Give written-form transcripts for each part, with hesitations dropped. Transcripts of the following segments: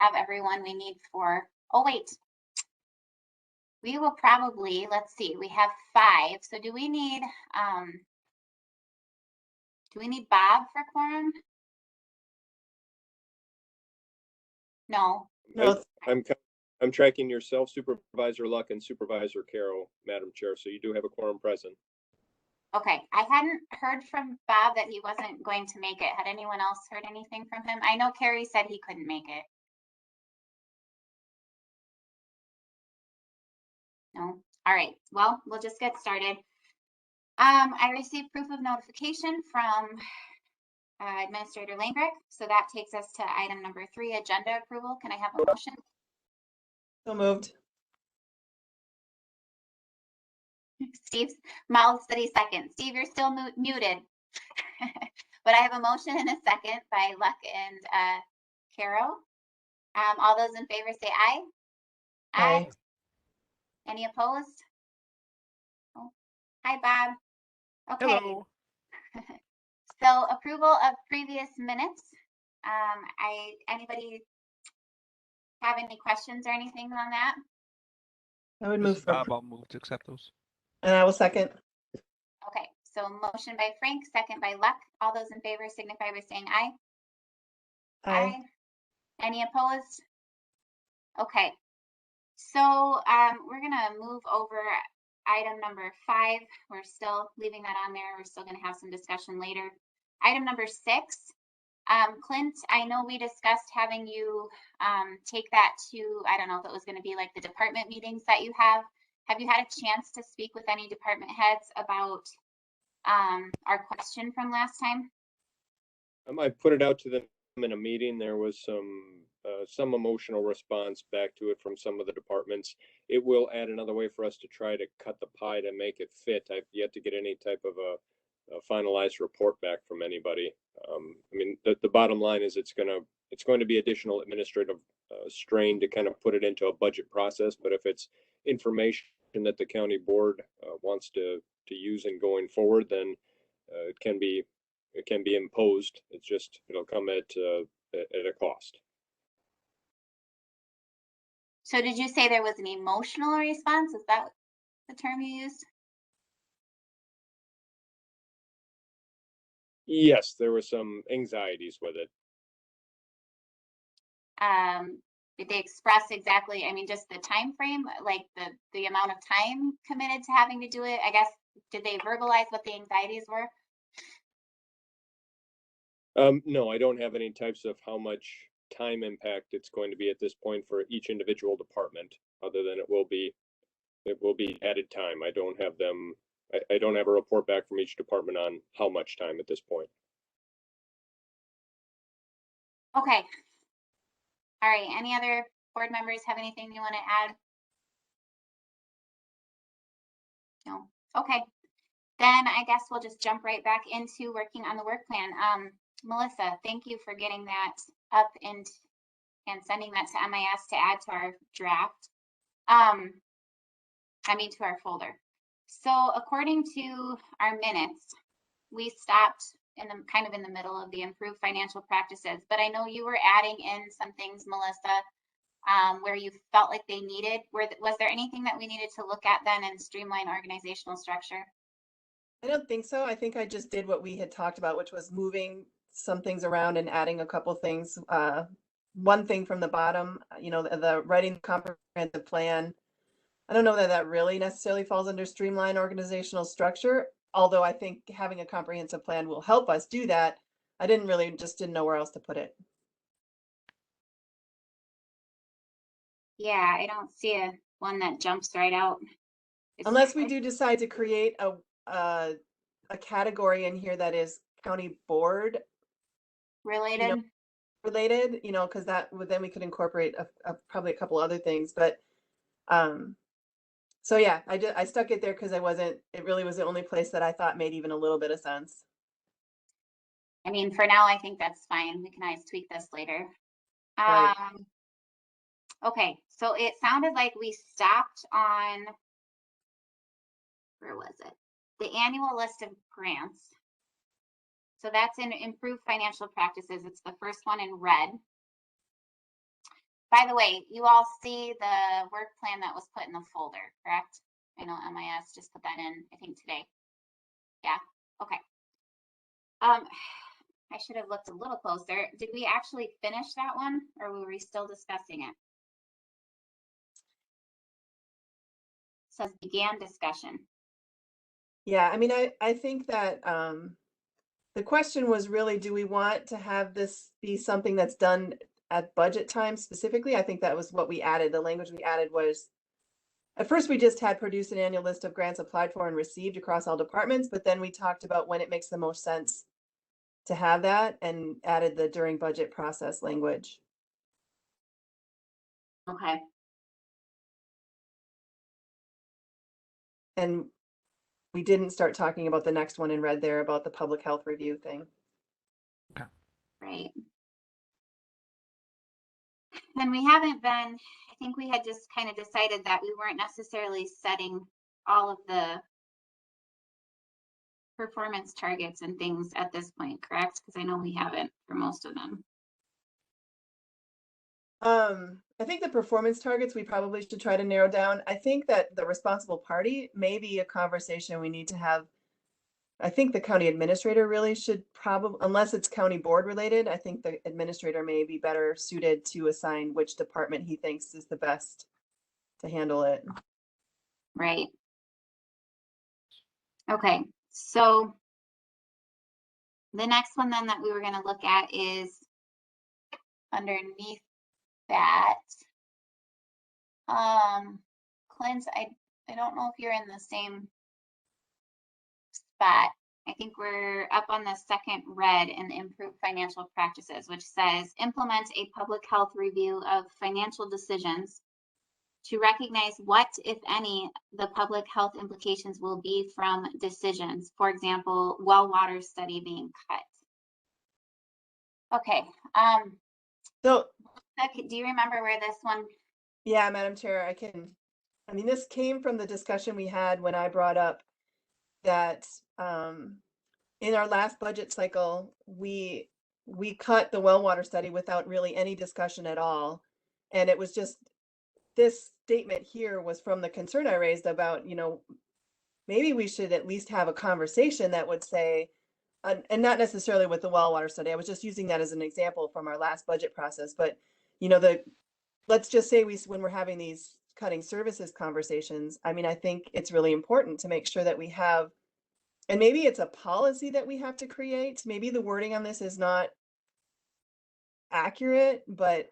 have everyone we need for, oh wait. We will probably, let's see, we have 5. So do we need Bob for quorum? No. No. I'm tracking yourself, Supervisor Luck, and Supervisor Carroll, Madam Chair, so you do have a quorum present. Okay, I hadn't heard from Bob that he wasn't going to make it. Had anyone else heard anything from him? I know Carrie said he couldn't make it. No. All right, well, we'll just get started. I received proof of notification from Administrator Langrick, so that takes us to item number 3, agenda approval. Can I have a motion? So moved. Steve's mouth steady second. Steve, you're still muted. But I have a motion and a second by Luck and Carol. All those in favor say aye. Aye. Any opposed? Oh. Hi, Bob. Okay. Hello. So approval of previous minutes. Anybody have any questions or anything on that? I would This move is for, Bob. I'll move to accept those. and I will second. Okay, so motion by Frank, second by Luck. All those in favor signify by saying aye. Aye. Any opposed? Okay, so we're gonna move over item number 5. We're still leaving that on there. We're still gonna have some discussion later. Item number 6. Clint, I know we discussed having you take that to, I don't know if it was going to be like the department meetings that you have. Have you had a chance to speak with any department heads about our question from last time? I put it out to them in a meeting. There was some emotional response back to it from some of the departments. It will add another way for us to try to cut the pie to make it fit. I've yet to get any type of a finalized report back from anybody. I mean, the bottom line is it's going to be additional administrative strain to kind of put it into a budget process. But if it's information that the county board wants to use in going forward, then it can be imposed. It's just it'll come at a cost. So did you say there was an emotional response? Is that the term you used? Yes, there was some anxieties with it. Did they express exactly, I mean, just the time frame, like the amount of time committed to having to do it? I guess, did they verbalize what the anxieties were? No, I don't have any types of how much time impact it's going to be at this point for each individual department, other than it will be added time. I don't have them. I don't have a report back from each department on how much time at this point. Okay. All right. Any other board members have anything you want to add? No. Okay. Then I guess we'll just jump right back into working on the work plan. Melissa, thank you for getting that up and sending that to MIS to add to our draft. To our folder. So according to our minutes, we stopped in the middle of the improved financial practices, but I know you were adding in some things, Melissa, where you felt like they needed. Was there anything that we needed to look at then and streamline organizational structure? I don't think so. I think I just did what we had talked about, which was moving some things around and adding a couple things. One thing from the bottom, the writing comprehensive plan. I don't know that really necessarily falls under streamline organizational structure, although I think having a comprehensive plan will help us do that. I didn't know where else to put it. Yeah, I don't see one that jumps right out. Unless we do decide to create a category in here that is county board related. Because then we could incorporate probably a couple other things. But so yeah, I stuck it there because it really was the only place that I thought made even a little bit of sense. I mean, for now, I think that's fine. We can always tweak this later. Right. Okay, so it sounded like we stopped on, where was it? The annual list of grants. So that's in improved financial practices. It's the first one in red. By the way, you all see the work plan that was put in the folder, correct? I know MIS just put that in, I think today. Yeah, okay. I should have looked a little closer. Did we actually finish that one, or were we still discussing it? It says began discussion. Yeah, I mean, I think that the question was really, do we want to have this be something that's done at budget time specifically? I think that was what we added. The language we added was, at first we just had produce an annual list of grants applied for and received across all departments, but then we talked about when it makes the most sense to have that and added the during budget process language. Okay. And we didn't start talking about the next one in red there about the public health review thing. Right. And we haven't been, I think we had just kind of decided that we weren't necessarily setting all of the performance targets and things at this point, correct? Because I know we haven't for most of them. I think the performance targets we probably should try to narrow down. I think that the responsible party may be a conversation we need to have. I think the county administrator really should probably, unless it's county board related, I think the administrator may be better suited to assign which department he thinks is the best to handle it. Right. Okay, so the next one then that we were going to look at is underneath that. Clint, I don't know if you're in the same spot. I think we're up on the second red in improved financial practices, which says implement a public health review of financial decisions to recognize what, if any, the public health implications will be from decisions. For example, well water study being cut. Okay. So, Do you remember where this one? yeah, Madam Chair, I mean, this came from the discussion we had when I brought up that in our last budget cycle, we cut the well water study without really any discussion at all. And it was just, this statement here was from the concern I raised about, maybe we should at least have a conversation that would say, and not necessarily with the well water study, I was just using that as an example from our last budget process, but let's just say when we're having these cutting services conversations, I mean, I think it's really important to make sure that we have, and maybe it's a policy that we have to create. Maybe the wording on this is not accurate, but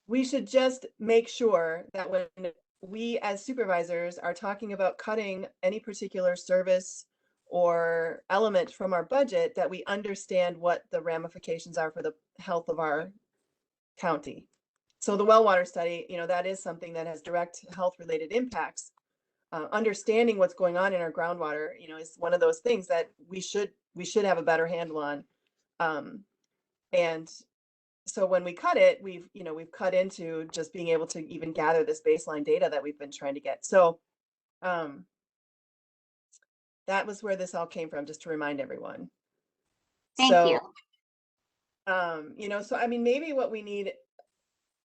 we should just make sure that when we as supervisors are talking about cutting any particular service or element from our budget, that we understand what the ramifications are for the health of our county. So the well water study, that is something that has direct health related impacts. Understanding what's going on in our groundwater, is one of those things that we should have a better handle on. And so when we cut it, we've cut into just being able to even gather this baseline data that we've been trying to get. So that was where this all came from, just to remind everyone. Thank you. So I mean, maybe what we need,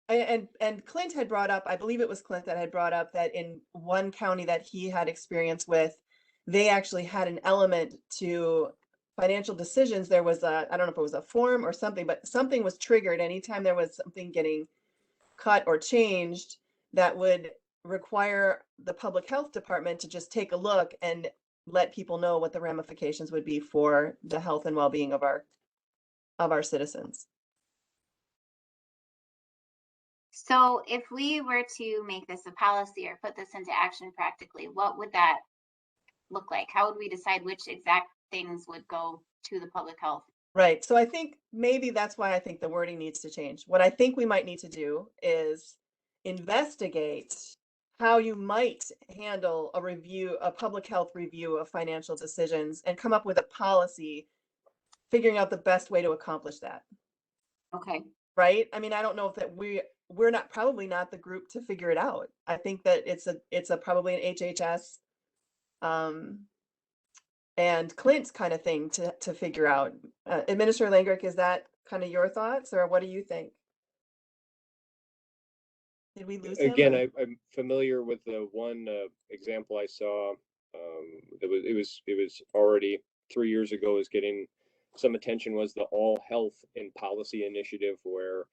and Clint had brought up, I believe it was Clint that had brought up that in one county that he had experience with, they actually had an element to financial decisions. There was I don't know if it was a form or something, but something was triggered anytime there was something getting cut or changed that would require the public health department to just take a look and let people know what the ramifications would be for the health and well-being of our citizens. So if we were to make this a policy or put this into action practically, what would that look like? How would we decide which exact things would go to the public health? Right. So I think maybe that's why I think the wording needs to change. What I think we might need to do is investigate how you might handle a public health review of financial decisions and come up with a policy, figuring out the best way to accomplish that. Okay. Right. I mean, I don't know if that we're probably not the group to figure it out. I think that it's probably an HHS and Clint's kind of thing to figure out. Administrator Langrick, is that kind of your thoughts, or what do you think? Did we lose him? Again, or- I'm familiar with the one example I saw. It was already 3 years ago. Is getting some attention was the All Health in Policy initiative, where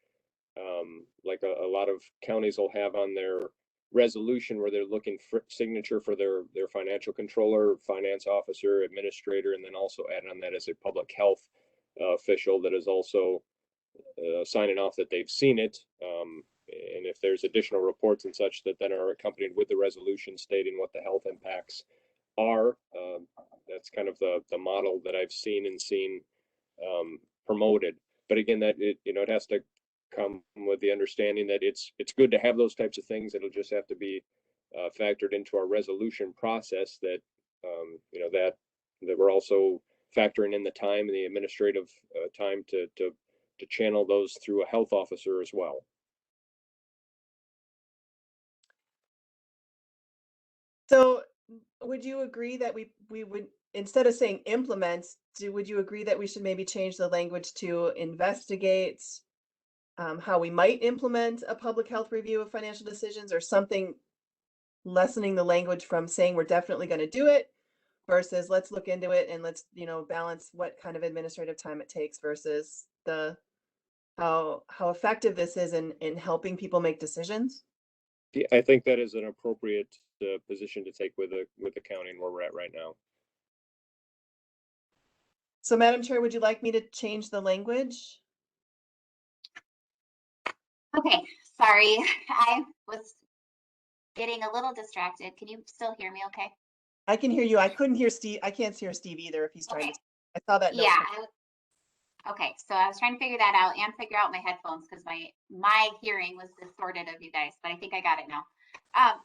like a lot of counties will have on their resolution where they're looking for signature for their financial controller, finance officer, administrator, and then also add on that as a public health official that is also signing off that they've seen it. And if there's additional reports and such that then are accompanied with the resolution stating what the health impacts are, that's kind of the model that I've seen promoted. But again, that it has to come with the understanding that it's good to have those types of things. It'll just have to be factored into our resolution process that that we're also factoring in the time and the administrative time to channel those through a health officer as well. So would you agree that we would, instead of saying implements, would you agree that we should maybe change the language to investigate how we might implement a public health review of financial decisions, or something lessening the language from saying we're definitely going to do it versus let's look into it and let's, balance what kind of administrative time it takes versus the how effective this is in helping people make decisions? Yeah, I think that is an appropriate position to take with the county and where we're at right now. So, Madam Chair, would you like me to change the language? Okay, sorry. I was getting a little distracted. Can you still hear me okay? I can hear you. I couldn't hear Steve. I can't hear Steve either if he's trying Okay. to. I saw that note. Yeah. Okay, so I was trying to figure that out and figure out my headphones because my hearing was distorted of you guys, but I think I got it now.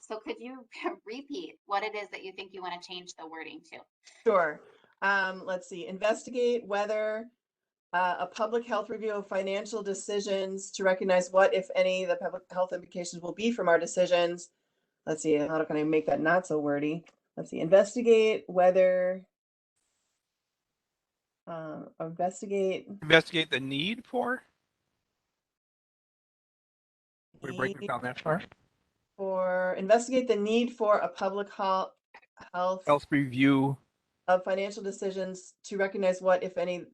So could you repeat what it is that you think you want to change the wording to? Sure. Let's see. Investigate whether a public health review of financial decisions to recognize what, if any, the public health implications will be from our decisions. Let's see. How can I make that not so wordy? Let's see. Investigate whether. Investigate the need for. We break it down that far. Investigate the need for a public health review of financial decisions to recognize what, if any,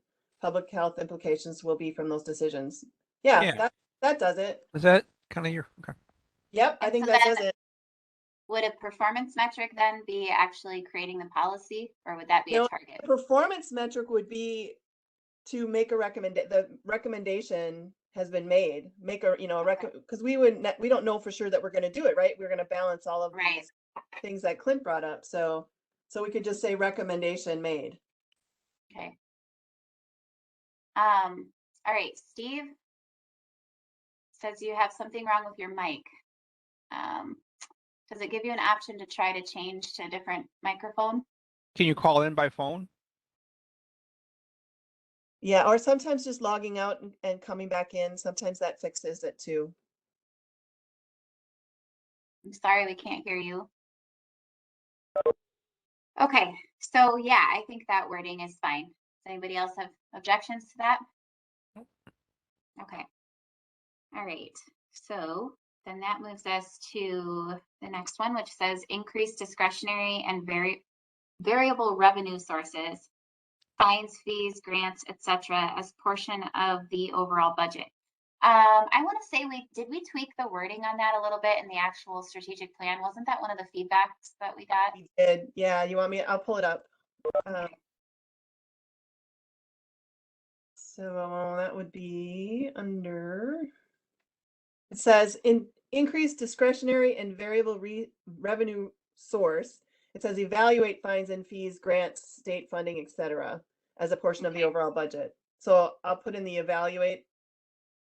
public health implications will be from those decisions. Yeah. That does it. Is that kind of your okay? Yep, I think that does it. Would a performance metric then be actually creating the policy, or would that be a target? The performance metric would be to make a the recommendation has been made. Make a because we don't know for sure that we're going to do it, right? We're going to balance all of these things that Clint brought up. So we could just say recommendation made. Okay. All right, Steve says you have something wrong with your mic. Does it give you an option to try to change to a different microphone? Can you call in by phone? Yeah, or sometimes just logging out and coming back in. Sometimes that fixes it too. I'm sorry, we can't hear you. Okay, so yeah, I think that wording is fine. Does anybody else have objections to that? Okay. All right. So then that moves us to the next one, which says increase discretionary and variable revenue sources, fines, fees, grants, etc., as portion of the overall budget. I want to say did we tweak the wording on that a little bit in the actual strategic plan? Wasn't that one of the feedbacks that we got? We did. Yeah, you want me? I'll pull it up. So that would be under. It says increase discretionary and variable revenue source. It says evaluate fines and fees, grants, state funding, etc., as a portion of the overall budget. So I'll put in the evaluate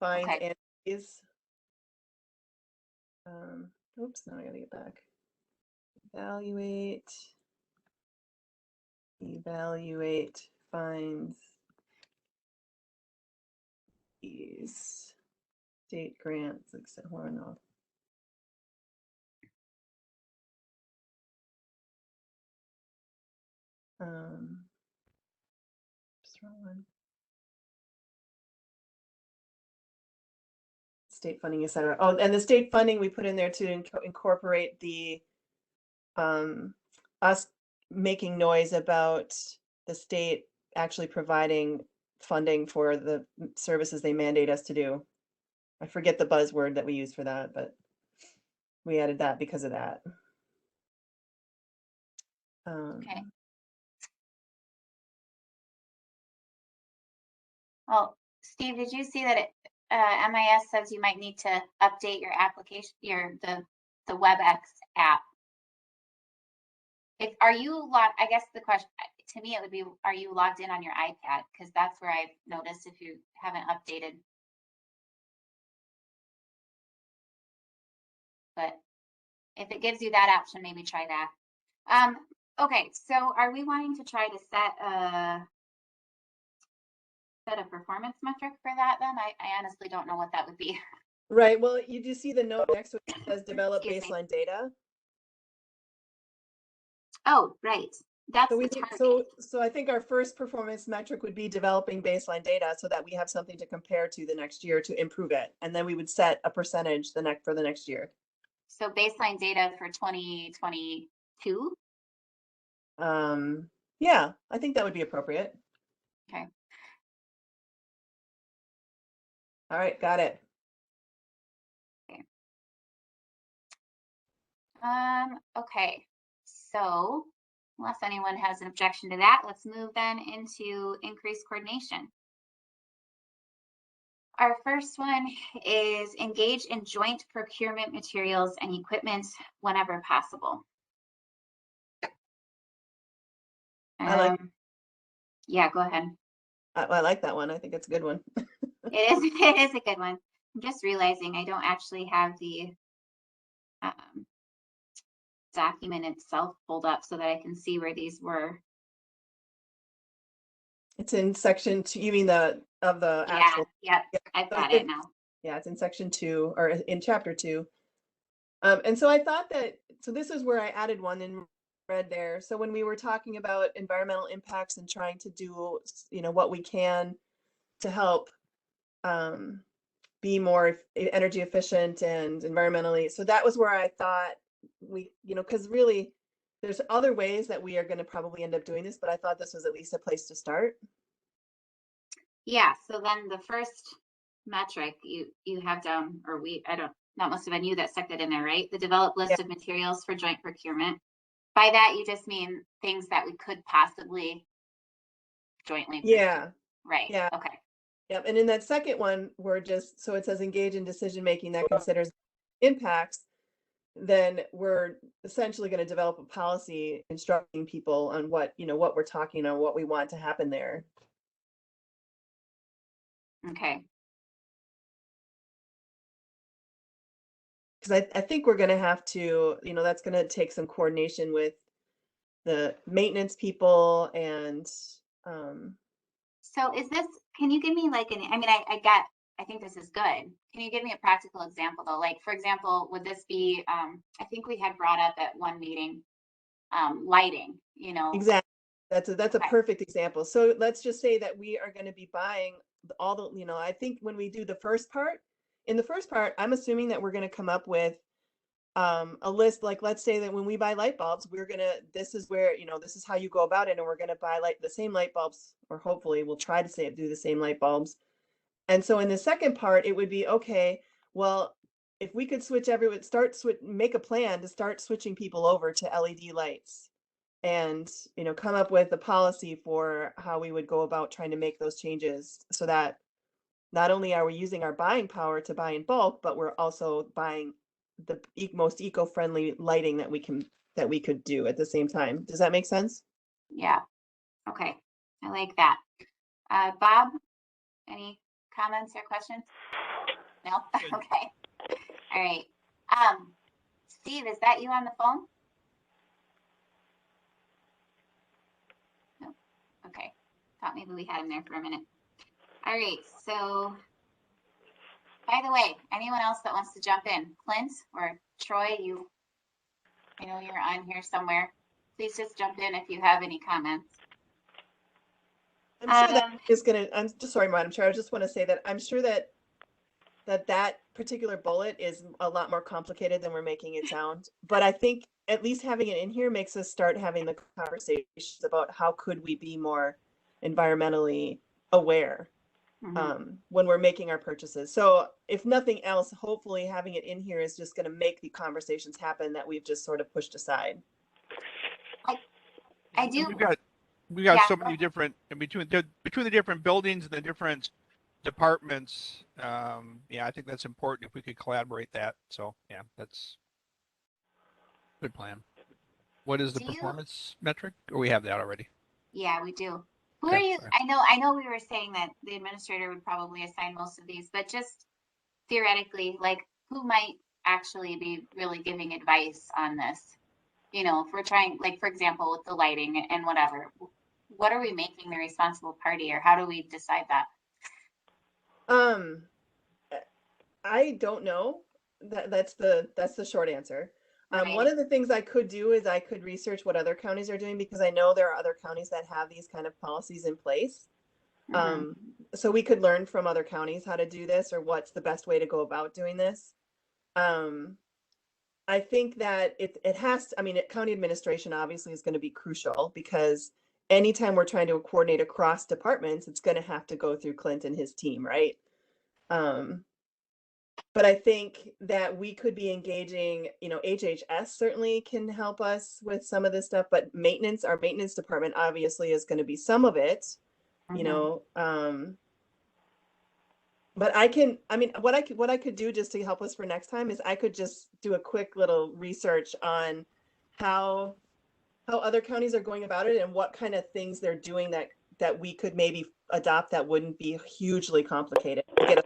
fines and fees. Oops, now I gotta get back. Evaluate fines, fees, state grants, etc. No. Just wrong one. state funding, et cetera. Oh, and the state funding we put in there to incorporate the us making noise about the state actually providing funding for the services they mandate us to do. I forget the buzzword that we use for that, but we added that because of that. Okay. Well, Steve, did you see that MIS says you might need to update your application, the WebEx app? Are you logged? I guess the question to me it would be, are you logged in on your iPad? Because that's where I've noticed if you haven't updated. But if it gives you that option, maybe try that. Okay, so are we wanting to try to set a performance metric for that then? I honestly don't know what that would be. Right. Well, you do see the note next to it says develop Excuse me. baseline data. Oh, right. That's So we the need, target. so I think our first performance metric would be developing baseline data so that we have something to compare to the next year to improve it. And then we would set a percentage for the next year. So baseline data for 2022? Yeah, I think that would be appropriate. Okay. All right, got it. Okay. So unless anyone has an objection to that, let's move then into increased coordination. Our first one is engage in joint procurement materials and equipment whenever possible. I like. Yeah, go ahead. I like that one. I think it's a good one. It is a good one. I'm just realizing I don't actually have the document itself pulled up so that I can see where these were. It's in section 2. You mean of the actual? Yeah, I've got it now. Yeah, it's in section 2 or in chapter 2. And so I thought that, so this is where I added one in red there. So when we were talking about environmental impacts and trying to do, what we can to help be more energy efficient and environmentally. So that was where I thought we, because really there's other ways that we are going to probably end up doing this, but I thought this was at least a place to start. Yeah, so then the first metric you have down, or that must have been you that stuck that in there, right? The develop list of materials for joint procurement. By that, you just mean things that we could possibly jointly procure. Yeah. Right. Yeah. Okay. Yep. And in that second one, so it says engage in decision making that considers impacts. Then we're essentially going to develop a policy instructing people on what we're talking on, what we want to happen there. Okay. Because I think we're going to have to, that's going to take some coordination with the maintenance people and. So can you give me like I think this is good. Can you give me a practical example though? Like, for example, would this be, I think we had brought up at one meeting, lighting, Exactly. That's a Okay. perfect example. So let's just say that we are going to be buying all the, I think when we do the first part, I'm assuming that we're going to come up with a list. Like, let's say that when we buy light bulbs, this is where, this is how you go about it. And we're going to buy the same light bulbs, or hopefully we'll try to do the same light bulbs. And so in the second part, it would be, okay, well, if we could make a plan to start switching people over to LED lights and, come up with a policy for how we would go about trying to make those changes so that not only are we using our buying power to buy in bulk, but we're also buying the most eco-friendly lighting that we could do at the same time. Does that make sense? Yeah. Okay. I like that. Bob, any comments or questions? No? Okay. All right. Steve, is that you on the phone? No. Okay. Thought maybe we had him there for a minute. All right. So, by the way, anyone else that wants to jump in? Clint or Troy, I know you're on here somewhere. Please just jump in if you have any comments. I'm sure that is going to, I'm just sorry, Madam Chair. I just want to say that I'm sure that that particular bullet is a lot more complicated than we're making it sound. But I think at least having it in here makes us start having the conversations about how could we be more environmentally aware when we're making our purchases. So if nothing else, hopefully having it in here is just going to make the conversations happen that we've just sort of pushed aside. I do. We got Yeah. so many different between the different buildings and the different departments. Yeah, I think that's important if we could collaborate that. So yeah, that's a good plan. What is the performance metric? Or we have that already? Yeah, we do. Who Okay, are you? sorry. I know we were saying that the administrator would probably assign most of these, but just theoretically, like who might actually be really giving advice on this? You know, if we're trying, like, for example, with the lighting and whatever, what are we making the responsible party, or how do we decide that? I don't know. That's the short answer. Right. One of the things I could do is I could research what other counties are doing, because I know there are other counties that have these kind of policies in place. So we could learn from other counties how to do this, or what's the best way to go about doing this. I think that it has to, I mean, county administration obviously is going to be crucial, because anytime we're trying to coordinate across departments, it's going to have to go through Clint and his team, right? But I think that we could be engaging, you know, HHS certainly can help us with some of this stuff, but our maintenance department obviously is going to be some of it, you know. But I mean, what I could do just to help us for next time is I could just do a quick little research on how other counties are going about it, and what kind of things they're doing that we could maybe adopt that wouldn't be hugely complicated to get.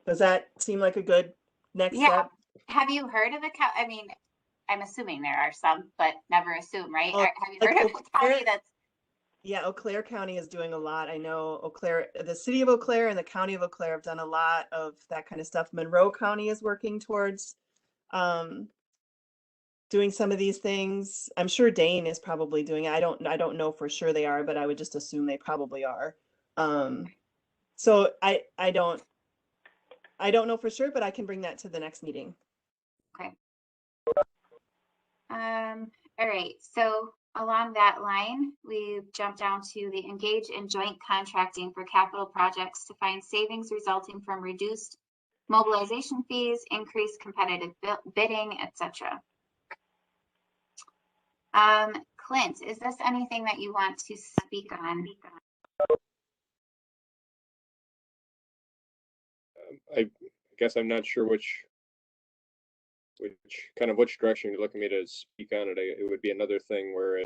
Does that seem like a good next step? Have you heard of I mean, I'm assuming there are some, but never assume, right? Oh, Have you heard of a county that's? Yeah, Eau Claire County is doing a lot. I know the city of Eau Claire and the county of Eau Claire have done a lot of that kind of stuff. Monroe County is working towards doing some of these things. I'm sure Dane is probably doing it. I don't know for sure they are, but I would just assume they probably are. So I don't know for sure, but I can bring that to the next meeting. Okay. All right. So along that line, we jump down to the engage in joint contracting for capital projects to find savings resulting from reduced mobilization fees, increased competitive bidding, etc. Clint, is this anything that you want to speak on? I guess I'm not sure which direction you're looking me to speak on it. It would be another thing where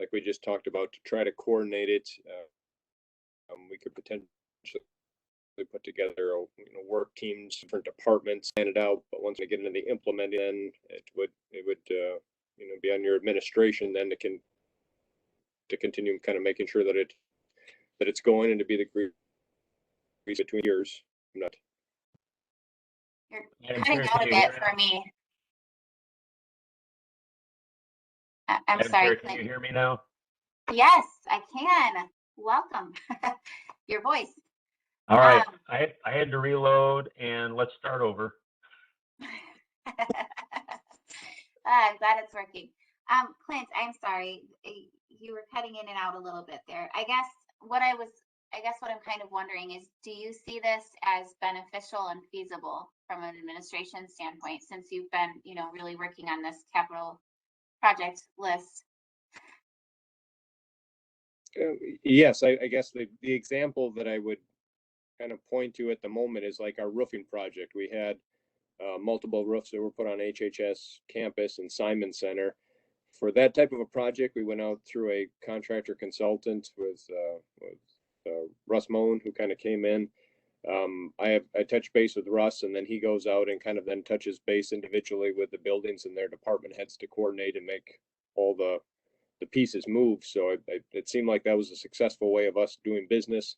like we just talked about, to try to coordinate it. We could potentially put together work teams, different departments, plan it out. But once we get into the implementing, then it would be on your administration then to continue kind of making sure that it's going, and to be the grease between years. I'm not. You're cutting out a bit for me. I'm sorry. Can you hear me now? Yes, I can. Welcome. Your voice. All right. I had to reload, and let's start over. I'm glad it's working. Clint, I'm sorry. You were cutting in and out a little bit there. I guess what I'm kind of wondering is, do you see this as beneficial and feasible from an administration standpoint, since you've been, really working on this capital project list? Yes, I guess the example that I would kind of point to at the moment is like our roofing project. We had multiple roofs that were put on HHS campus and Simon Center. For that type of a project, we went out through a contractor consultant with Russ Moen, who kind of came in. I touched base with Russ, and then he goes out and kind of then touches base individually with the buildings and their department heads to coordinate and make all the pieces move. So it seemed like that was a successful way of us doing business.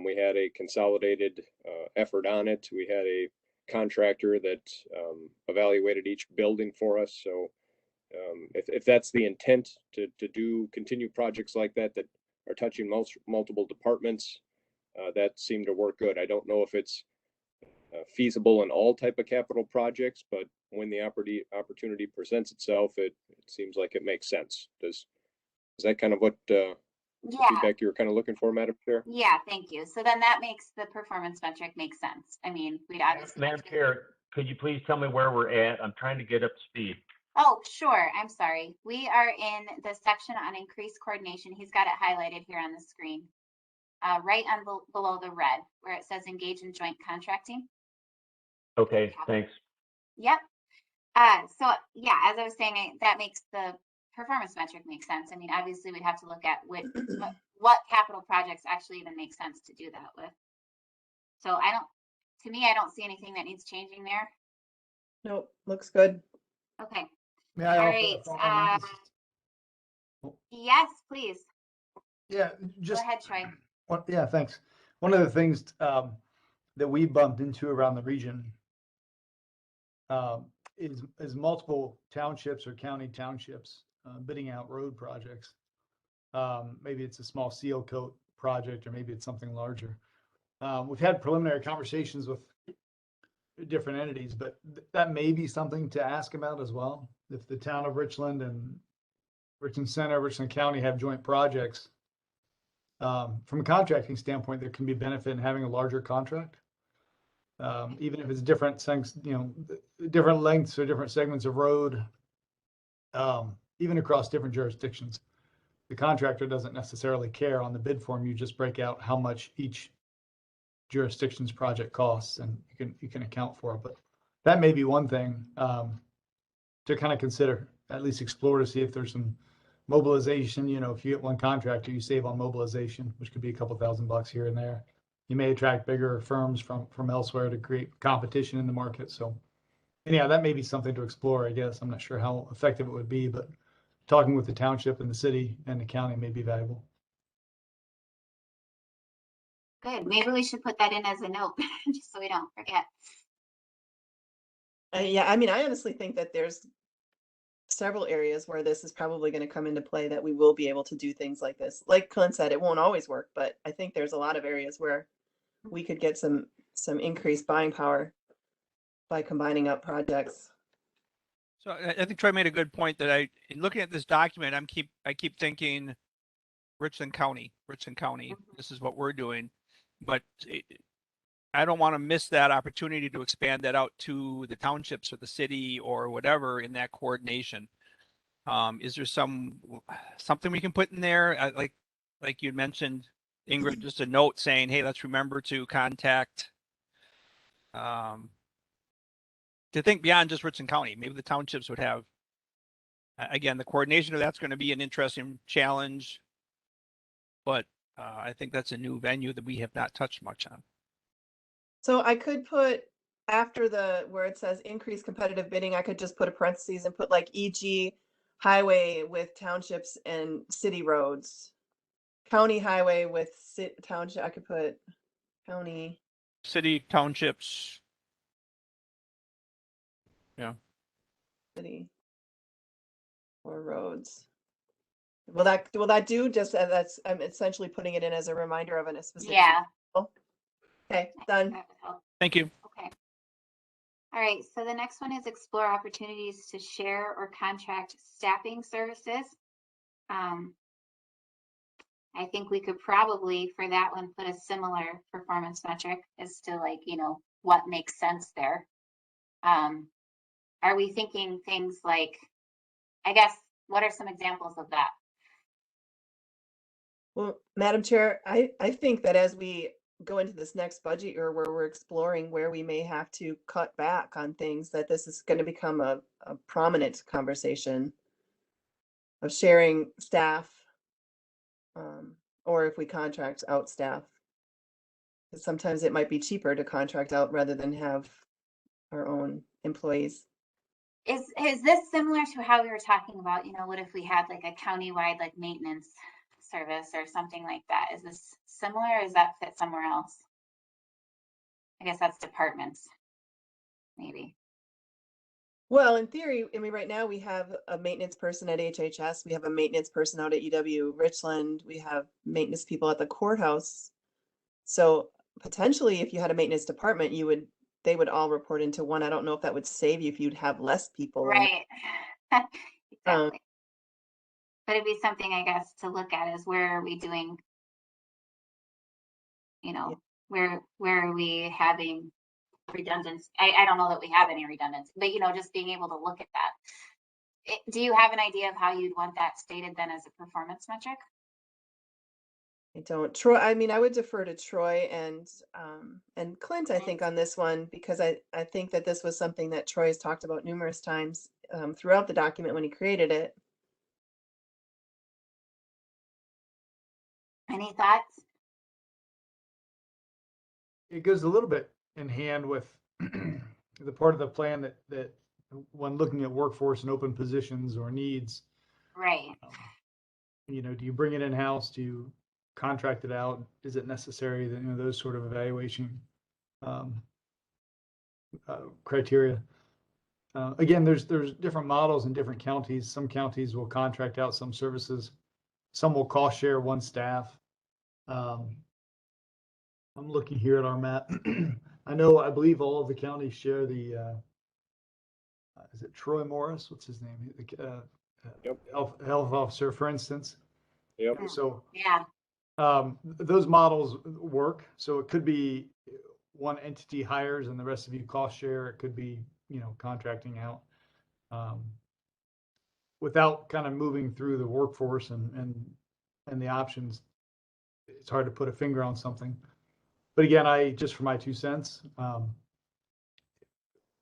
We had a consolidated effort on it. We had a contractor that evaluated each building for us. So if that's the intent to continue projects like that are touching multiple departments, that seemed to work good. I don't know if it's feasible in all type of capital projects, but when the opportunity presents itself, it seems like it makes sense. Is that kind of what Yeah, feedback you were kind of looking for, Madam Chair? yeah, thank you. So then that makes the performance metric make sense. I mean, we'd obviously. Madam Chair, could you please tell me where we're at? I'm trying to get up to speed. Oh, sure. I'm sorry. We are in the section on increased coordination. He's got it highlighted here on the screen. Right on below the red, where it says engage in joint contracting. Okay, thanks. Yep. So yeah, as I was saying, that makes the performance metric make sense. I mean, obviously we'd have to look at what capital projects actually even make sense to do that with. So to me, I don't see anything that needs changing there. Nope, looks good. Okay. May I All offer right. a thought on that? Yes, please. Yeah, Go just, ahead, Troy. yeah, thanks. One of the things that we bumped into around the region is multiple townships or county townships bidding out road projects. Maybe it's a small seal coat project, or maybe it's something larger. We've had preliminary conversations with different entities, but that may be something to ask about as well. If the town of Richland and Richland Center, Richland County have joint projects, from a contracting standpoint, there can be benefit in having a larger contract. Even if it's different things, different lengths or different segments of road, even across different jurisdictions. The contractor doesn't necessarily care on the bid form. You just break out how much each jurisdiction's project costs, and you can account for it. But that may be one thing to kind of consider, at least explore, to see if there's some mobilization. If you get one contractor, you save on mobilization, which could be a couple $1,000 here and there. You may attract bigger firms from elsewhere to create competition in the market. So anyhow, that may be something to explore, I guess. I'm not sure how effective it would be, but talking with the township and the city and the county may be valuable. Good. Maybe we should put that in as a note, just so we don't forget. Yeah, I mean, I honestly think that there's several areas where this is probably going to come into play, that we will be able to do things like this. Like Clint said, it won't always work, but I think there's a lot of areas where we could get some increased buying power by combining up projects. So I think Troy made a good point that in looking at this document, I keep thinking Richland County, this is what we're doing, but I don't want to miss that opportunity to expand that out to the townships or the city or whatever in that coordination. Is there something we can put in there? Like you mentioned, Ingrid, just a note saying, hey, let's remember to contact, to think beyond just Richland County. Maybe the townships would have, again, the coordination of that's going to be an interesting challenge, but I think that's a new venue that we have not touched much on. So I could put, after where it says increased competitive bidding, I could just put a parentheses and put like e.g. highway with townships and city roads. County highway with township. I could put county. City, townships. Yeah. City. Or roads. Will that do? Just that's, I'm essentially putting it in as a reminder of a specific. Yeah. Okay, done. That would help. Thank you. Okay. All right. So the next one is explore opportunities to share or contract staffing services. I think we could probably, for that one, put a similar performance metric as to what makes sense there. Are we thinking things like, I guess, what are some examples of that? Well, Madam Chair, I think that as we go into this next budget year where we're exploring where we may have to cut back on things, that this is going to become a prominent conversation of sharing staff, or if we contract out staff. Because sometimes it might be cheaper to contract out rather than have our own employees. Is this similar to how we were talking about, what if we had like a countywide maintenance service or something like that? Is this similar, or does that fit somewhere else? I guess that's departments, maybe. Well, in theory, I mean, right now we have a maintenance person at HHS. We have a maintenance person out at EW Richland. We have maintenance people at the courthouse. So potentially if you had a maintenance department, they would all report into one. I don't know if that would save you if you'd have less people. Right. Um, Exactly. But it'd be something, I guess, to look at is where are we doing, where are we having redundancy? I don't know that we have any redundancy, but just being able to look at that. Do you have an idea of how you'd want that stated then as a performance metric? I don't. Troy, I mean, I would defer to Troy and Clint, I think, on this one, because I think that this was something that Troy has talked about numerous times throughout the document when he created it. Any thoughts? It goes a little bit in hand with the part of the plan that when looking at workforce and open positions or needs, Right. do you bring it in-house? Do you contract it out? Is it necessary? That, those sort of evaluation criteria. Again, there's different models in different counties. Some counties will contract out some services. Some will cost share one staff. I'm looking here at our map. I believe all of the counties share the, is it Troy Morris? What's his name? Yep. Health officer, for instance. Yep. So Yeah. those models work. So it could be one entity hires and the rest of you cost share. It could be, contracting out. Without kind of moving through the workforce and the options, it's hard to put a finger on something. But again, just for my 2 cents,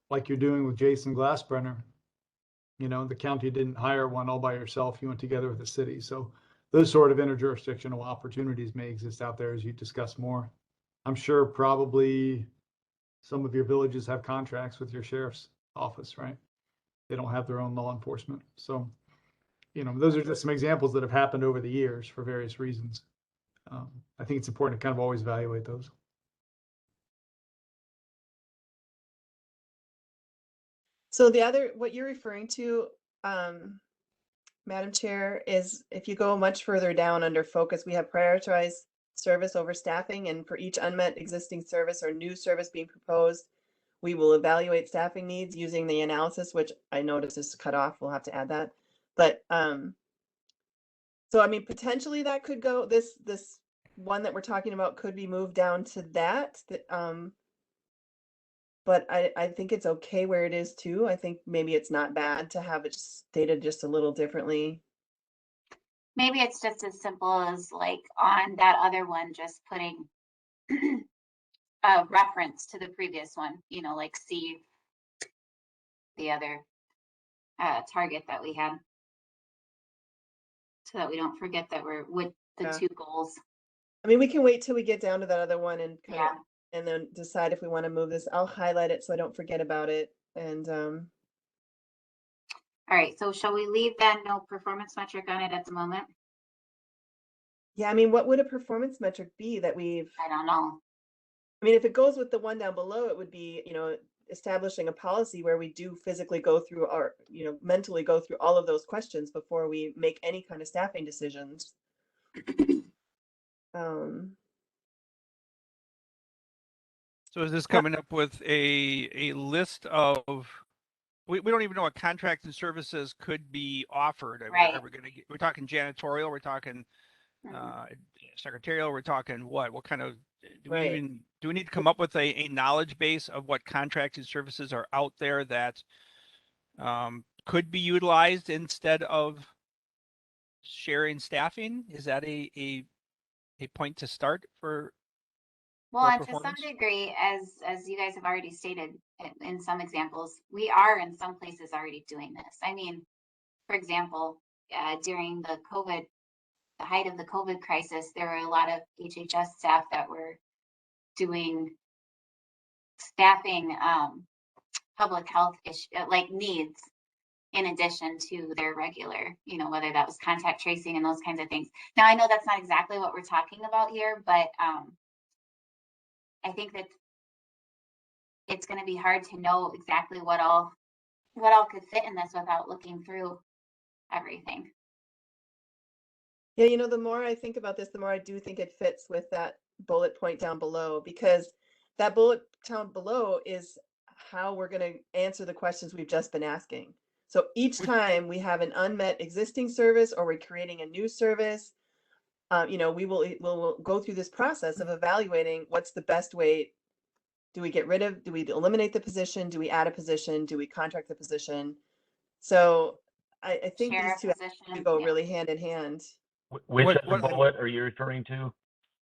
like you're doing with Jason Glassbrenner, the county didn't hire one all by yourself. You went together with the city. So those sort of interjurisdictional opportunities may exist out there as you discuss more. I'm sure probably some of your villages have contracts with your sheriff's office, right? They don't have their own law enforcement. So, those are just some examples that have happened over the years for various reasons. I think it's important to kind of always evaluate those. So what you're referring to, Madam Chair, is if you go much further down under focus, we have prioritized service over staffing, and for each unmet existing service or new service being proposed, we will evaluate staffing needs using the analysis, which I noticed is cut off. We'll have to add that. But so I mean, potentially that could go, this one that we're talking about could be moved down to that. But I think it's okay where it is too. I think maybe it's not bad to have it stated just a little differently. Maybe it's just as simple as like on that other one, just putting a reference to the previous one, like see the other target that we had, so that we don't forget that we're with the Yeah. two goals. I mean, we can wait till we get down to that other one and kind Yeah. of, and then decide if we want to move this. I'll highlight it so I don't forget about it. And All right, so shall we leave then no performance metric on it at the moment? yeah, I mean, what would a performance metric be that I don't know. I mean, if it goes with the one down below, it would be, establishing a policy where we do physically go through our, mentally go through all of those questions before we make any kind of staffing decisions. So is this coming up with a list of, we don't even know what contracts and services could be offered. Right. We're talking janitorial, we're talking secretarial, we're talking what kind of, do we need to come up with a knowledge base of what contracts and services are out there that could be utilized instead of sharing staffing? Is that a point to start for? Well, and to performance? some degree, as you guys have already stated in some examples, we are in some places already doing this. I mean, for example, during the height of the COVID crisis, there were a lot of HHS staff that were doing staffing public health needs in addition to their regular, whether that was contact tracing and those kinds of things. Now, I know that's not exactly what we're talking about here, but I think that it's going to be hard to know exactly what all could fit in this without looking through everything. Yeah, the more I think about this, the more I do think it fits with that bullet point down below, because that bullet down below is how we're going to answer the questions we've just been asking. So each time we have an unmet existing service or we're creating a new service, you know, we'll go through this process of evaluating what's the best way. Do we eliminate the position? Do we add a position? Do we contract the position? So I think Share these a two position, go yeah. really hand in hand. Which What- other what- bullet are you referring to?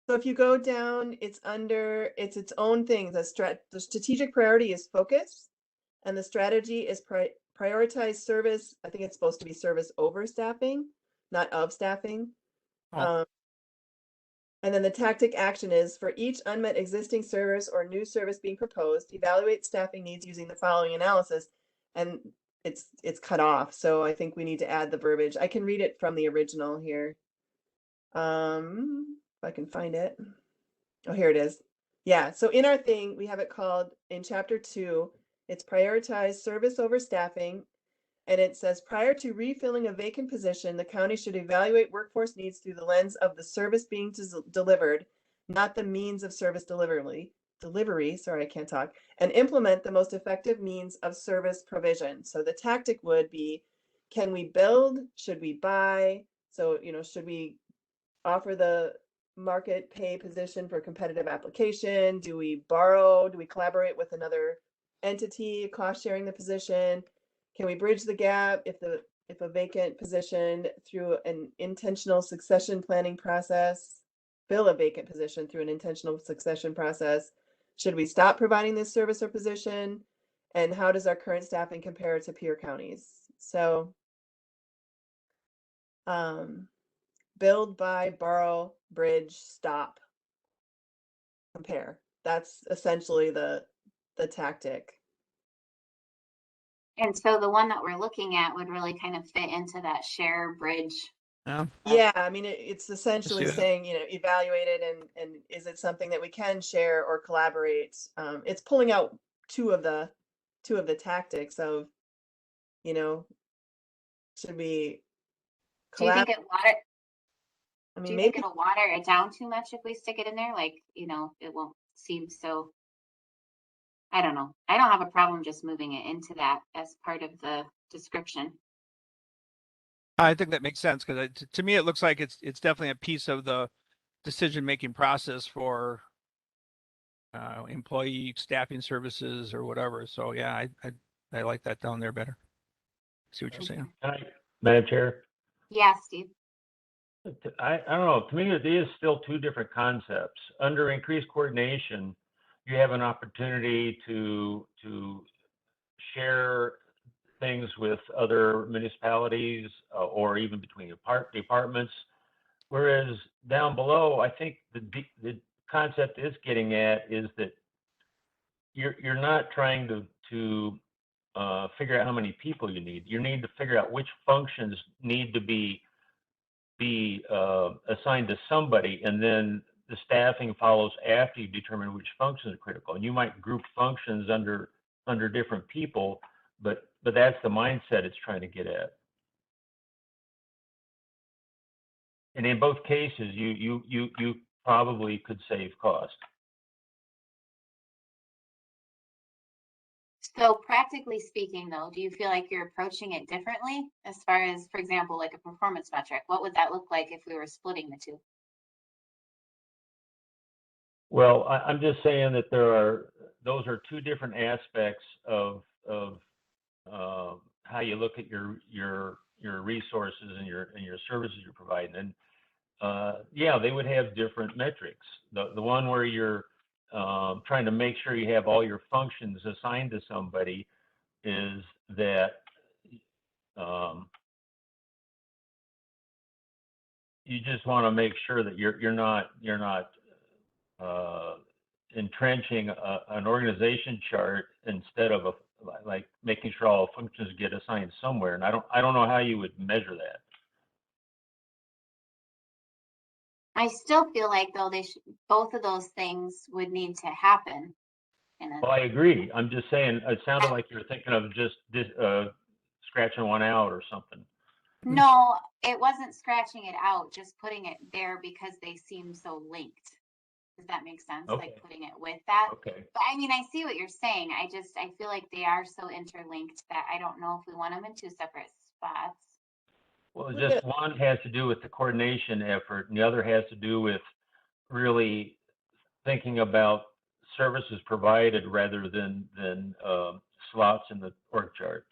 So if you go down, it's its own thing. The strategic priority is focus, and the strategy is prioritize service. I think it's supposed to be service over staffing, not of staffing. Oh. And then the tactic action is for each unmet existing service or new service being proposed, evaluate staffing needs using the following analysis. And it's cut off. So I think we need to add the verbiage. I can read it from the original here. If I can find it. Oh, here it is. Yeah, so in our thing, we have it called in chapter 2, it's prioritize service over staffing. And it says, prior to refilling a vacant position, the county should evaluate workforce needs through the lens of the service being delivered, not the means of service delivery, sorry, I can't talk, and implement the most effective means of service provision. So the tactic would be, can we build? Should we buy? So, you know, should we offer the market pay position for competitive application? Do we borrow? Do we collaborate with another entity, cost sharing the position? Can we bridge the gap if a vacant position through an intentional succession planning process, fill a vacant position through an intentional succession process? Should we stop providing this service or position? And how does our current staffing compare to peer counties? So, build, buy, borrow, bridge, stop, compare. That's essentially the tactic. And so the one that we're looking at would really kind of fit into that share bridge. Yeah, I mean, it's essentially that. saying, you know, evaluate it and is it something that we can share or collaborate? It's pulling out two of the tactics of, you know, should we Do you think collaborate? do you think it'll water it down too much if we stick it in there? Like, you know, it won't seem so, I don't know. I don't have a problem just moving it into that as part of the description. I think that makes sense because to me, it looks like it's definitely a piece of the decision-making process for employee staffing services or whatever. So yeah, I like that down there better. See what you're saying? Madam Chair? Yeah, Steve. I don't know. To me, it is still two different concepts. Under increased coordination, you have an opportunity to share things with other municipalities or even between departments. Whereas down below, I think the concept is getting at is that you're not trying to figure out how many people you need. You need to figure out which functions need to be assigned to somebody, and then the staffing follows after you determine which functions are critical. And you might group functions under different people, but that's the mindset it's trying to get at. And in both cases, you probably could save cost. So practically speaking, though, do you feel like you're approaching it differently as far as, for example, like a performance metric? What would that look like if we were splitting the two? Well, I'm just saying that those are two different aspects of how you look at your resources and your services you're providing. And yeah, they would have different metrics. The one where you're trying to make sure you have all your functions assigned to somebody is that you just want to make sure that you're not entrenching an organization chart instead of like making sure all functions get assigned somewhere. And I don't know how you would measure that. I still feel like though both of those things would need to happen. Well, I agree. I'm just saying it sounded like you were thinking of just scratching one out or something. No, it wasn't scratching it out, just putting it there because they seem so linked. Does that make sense? Okay. Like putting it with that. Okay. But I mean, I see what you're saying. I feel like they are so interlinked that I don't know if we want them in two separate spots. Well, just one has to do with the coordination effort, and the other has to do with really thinking about services provided rather than slots in the org chart.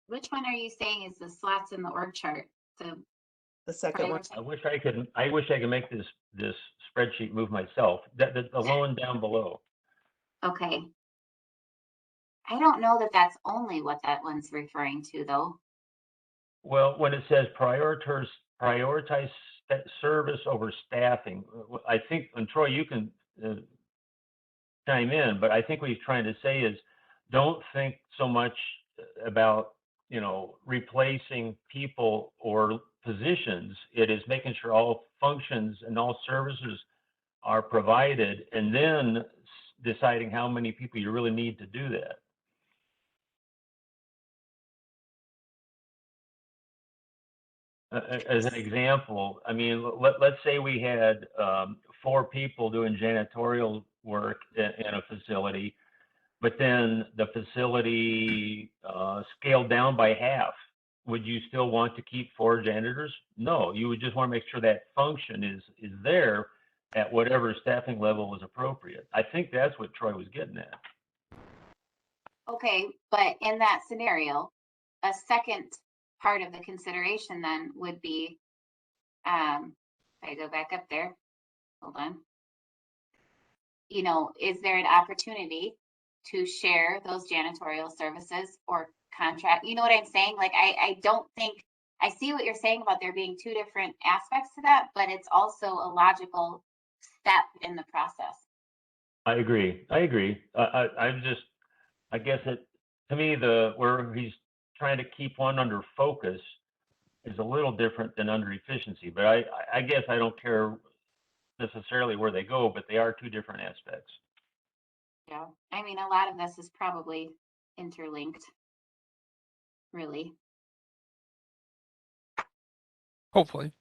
Which one are you saying is the slots in the org chart? The second one. I wish I could make this spreadsheet move myself. The one down below. Okay. I don't know that that's only what that one's referring to, though. Well, when it says prioritize service over staffing, I think, and Troy, you can chime in, but I think what he's trying to say is don't think so much about, replacing people or positions. It is making sure all functions and all services are provided, and then deciding how many people you really need to do that. As an example, I mean, let's say we had 4 people doing janitorial work in a facility, but then the facility scaled down by half. Would you still want to keep 4 janitors? No, you would just want to make sure that function is there at whatever staffing level is appropriate. I think that's what Troy was getting at. Okay, but in that scenario, a second part of the consideration then would be, if I go back up there, hold on. Is there an opportunity to share those janitorial services or contract? You know what I'm saying? Like, I don't think, I see what you're saying about there being 2 different aspects to that, but it's also a logical step in the process. I agree. I guess to me, where he's trying to keep one under focus is a little different than under efficiency, but I guess I don't care necessarily where they go, but they are 2 different aspects. Yeah, I mean, a lot of this is probably interlinked, really. Hopefully.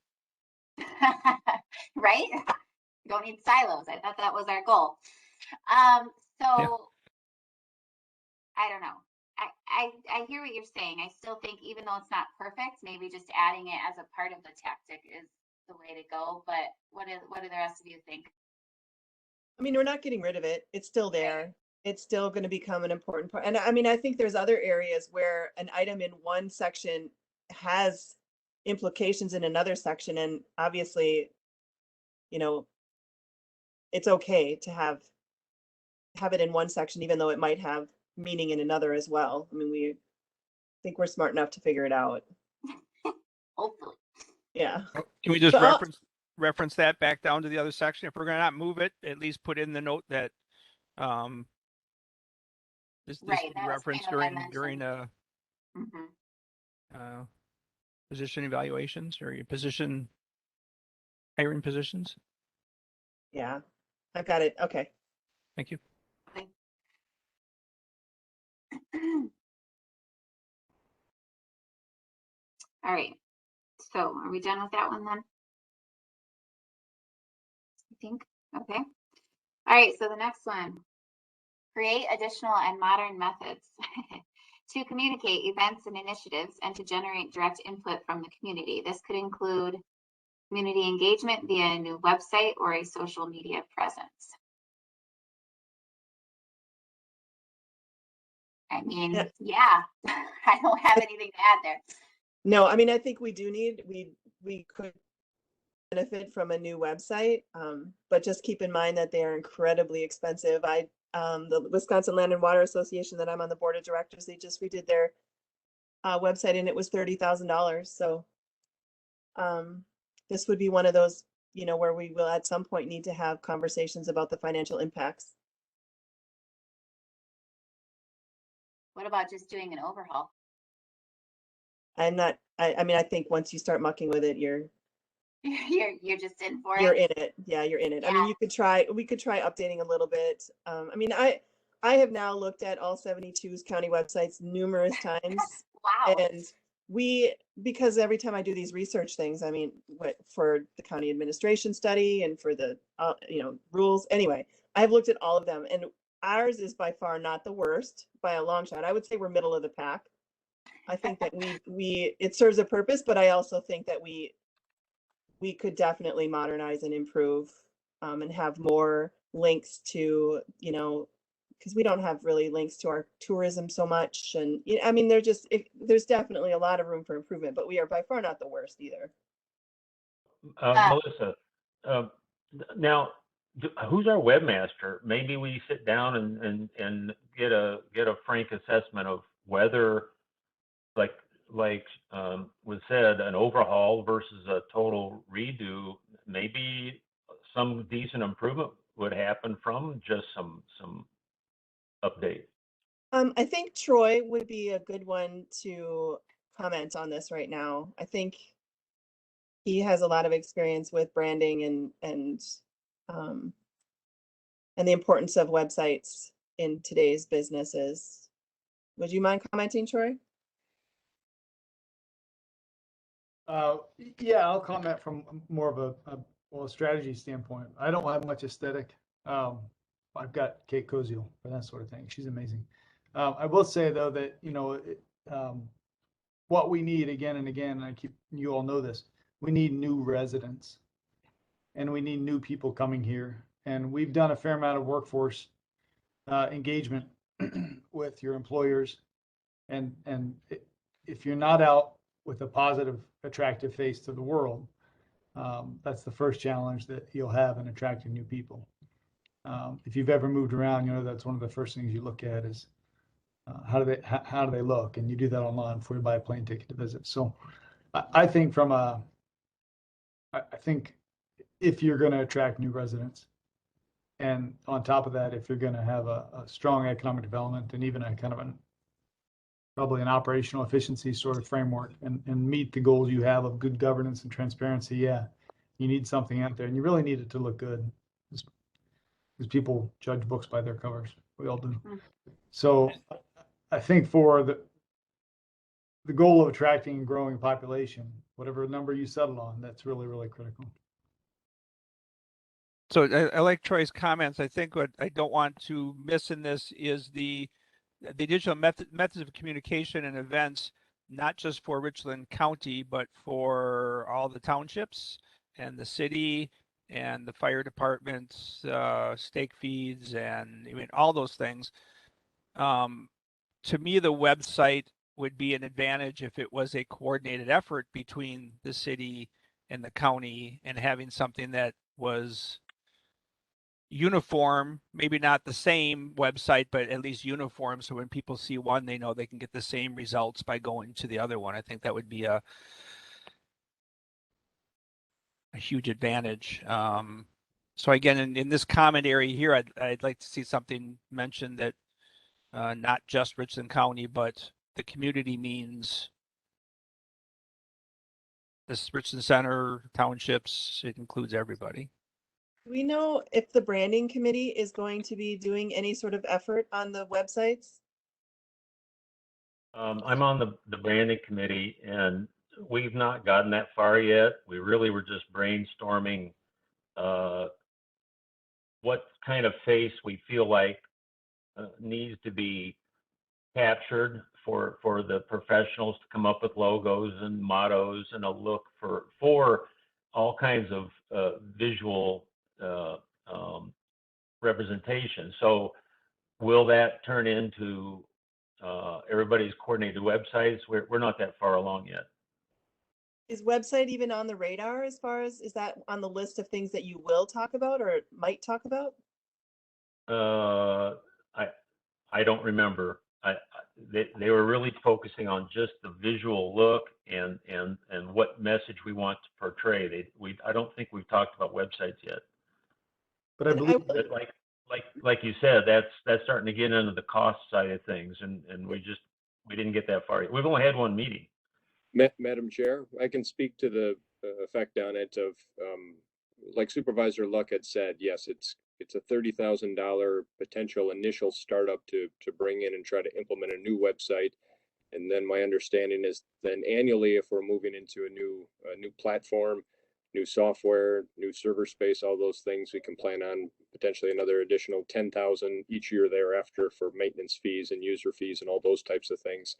Right? You don't need silos. I thought that was our goal. So Yeah. I don't know. I hear what you're saying. I still think even though it's not perfect, maybe just adding it as a part of the tactic is the way to go. But what do the rest of you think? I mean, we're not getting rid of it. It's still there. It's still going to become an important part. And I mean, I think there's other areas where an item in one section has implications in another section. And obviously, it's okay to have it in one section, even though it might have meaning in another as well. I mean, we think we're smart enough to figure it out. Hopefully. Yeah. Can we just But reference that back down to the other section? If we're going to not move it, at least put in the note that this Right, was that was referenced kind of during position evaluations or your position hiring positions. Yeah, I've got it. Okay. Thank you. Okay. All right. So are we done with that one then? I think. Okay. All right. So the next one, create additional and modern methods to communicate events and initiatives and to generate direct input from the community. This could include community engagement via a new website or a social media presence. I mean, yeah, I don't have anything to add there. No, I mean, I think we do need, we could benefit from a new website, but just keep in mind that they are incredibly expensive. The Wisconsin Land and Water Association that I'm on the board of directors, they just redid their website and it was $30,000. So this would be one of those, where we will at some point need to have conversations about the financial impacts. What about just doing an overhaul? I mean, I think once you start mucking with it, you're just in for it. You're in it. Yeah, you're in it. Yeah. I mean, we could try updating a little bit. I mean, I have now looked at all 72's county websites numerous times. Wow. And because every time I do these research things, I mean, for the county administration study and for the, rules, anyway, I've looked at all of them, and ours is by far not the worst by a long shot. I would say we're middle of the pack. I think that it serves a purpose, but I also think that we could definitely modernize and improve, and have more links to, because we don't have really links to our tourism so much. And I mean, there's definitely a lot of room for improvement, but we are by far not the worst either. Melissa, now, who's our webmaster? Maybe we sit down and get a frank assessment of whether, like was said, an overhaul versus a total redo. Maybe some decent improvement would happen from just some update. I think Troy would be a good one to comment on this right now. I think he has a lot of experience with branding and the importance of websites in today's businesses. Would you mind commenting, Troy? Yeah, I'll comment from more of a strategy standpoint. I don't have much aesthetic. I've got Kate Koziel for that sort of thing. She's amazing. I will say though that, what we need again and again, and you all know this, we need new residents and we need new people coming here. And we've done a fair amount of workforce engagement with your employers. And if you're not out with a positive, attractive face to the world, that's the first challenge that you'll have in attracting new people. If you've ever moved around, that's one of the first things you look at is how do they look, and you do that online before you buy a plane ticket to visit. So I think if you're going to attract new residents, and on top of that, if you're going to have a strong economic development and even a kind of probably an operational efficiency sort of framework and meet the goals you have of good governance and transparency, yeah, you need something out there, and you really need it to look good, because people judge books by their covers. We all do. Mm-hmm. So I think for the goal of attracting and growing population, whatever number you settle on, that's really, really critical. So I like Troy's comments. I think what I don't want to miss in this is the digital methods of communication and events, not just for Richland County, but for all the townships and the city and the fire departments, stake feeds, and I mean, all those things. To me, the website would be an advantage if it was a coordinated effort between the city and the county, and having something that was uniform, maybe not the same website, but at least uniform. So when people see one, they know they can get the same results by going to the other one. I think that would be a huge advantage. So again, in this comment area here, I'd like to see something mentioned that not just Richland County, but the community means this Richland Center, townships, it includes everybody. Do we know if the branding committee is going to be doing any sort of effort on the websites? I'm on the branding committee, and we've not gotten that far yet. We really were just brainstorming what kind of face we feel like needs to be captured for the professionals to come up with logos and mottos and a look for all kinds of visual representation. So will that turn into everybody's coordinated websites? We're not that far along yet. Is website even on the radar as far as, is that on the list of things that you will talk about or might talk about? I don't remember. They were really focusing on just the visual look and what message we want to portray. I don't think we've talked about websites yet. But I believe that, like you said, that's starting to get into the cost side of things, and we didn't get that far yet. We've only had one meeting. Madam Chair, I can speak to the effect on it of, like Supervisor Luck had said, yes, it's a $30,000 potential initial startup to bring in and try to implement a new website. And then my understanding is then annually, if we're moving into a new platform, new software, new server space, all those things, we can plan on potentially another additional 10,000 each year thereafter for maintenance fees and user fees and all those types of things.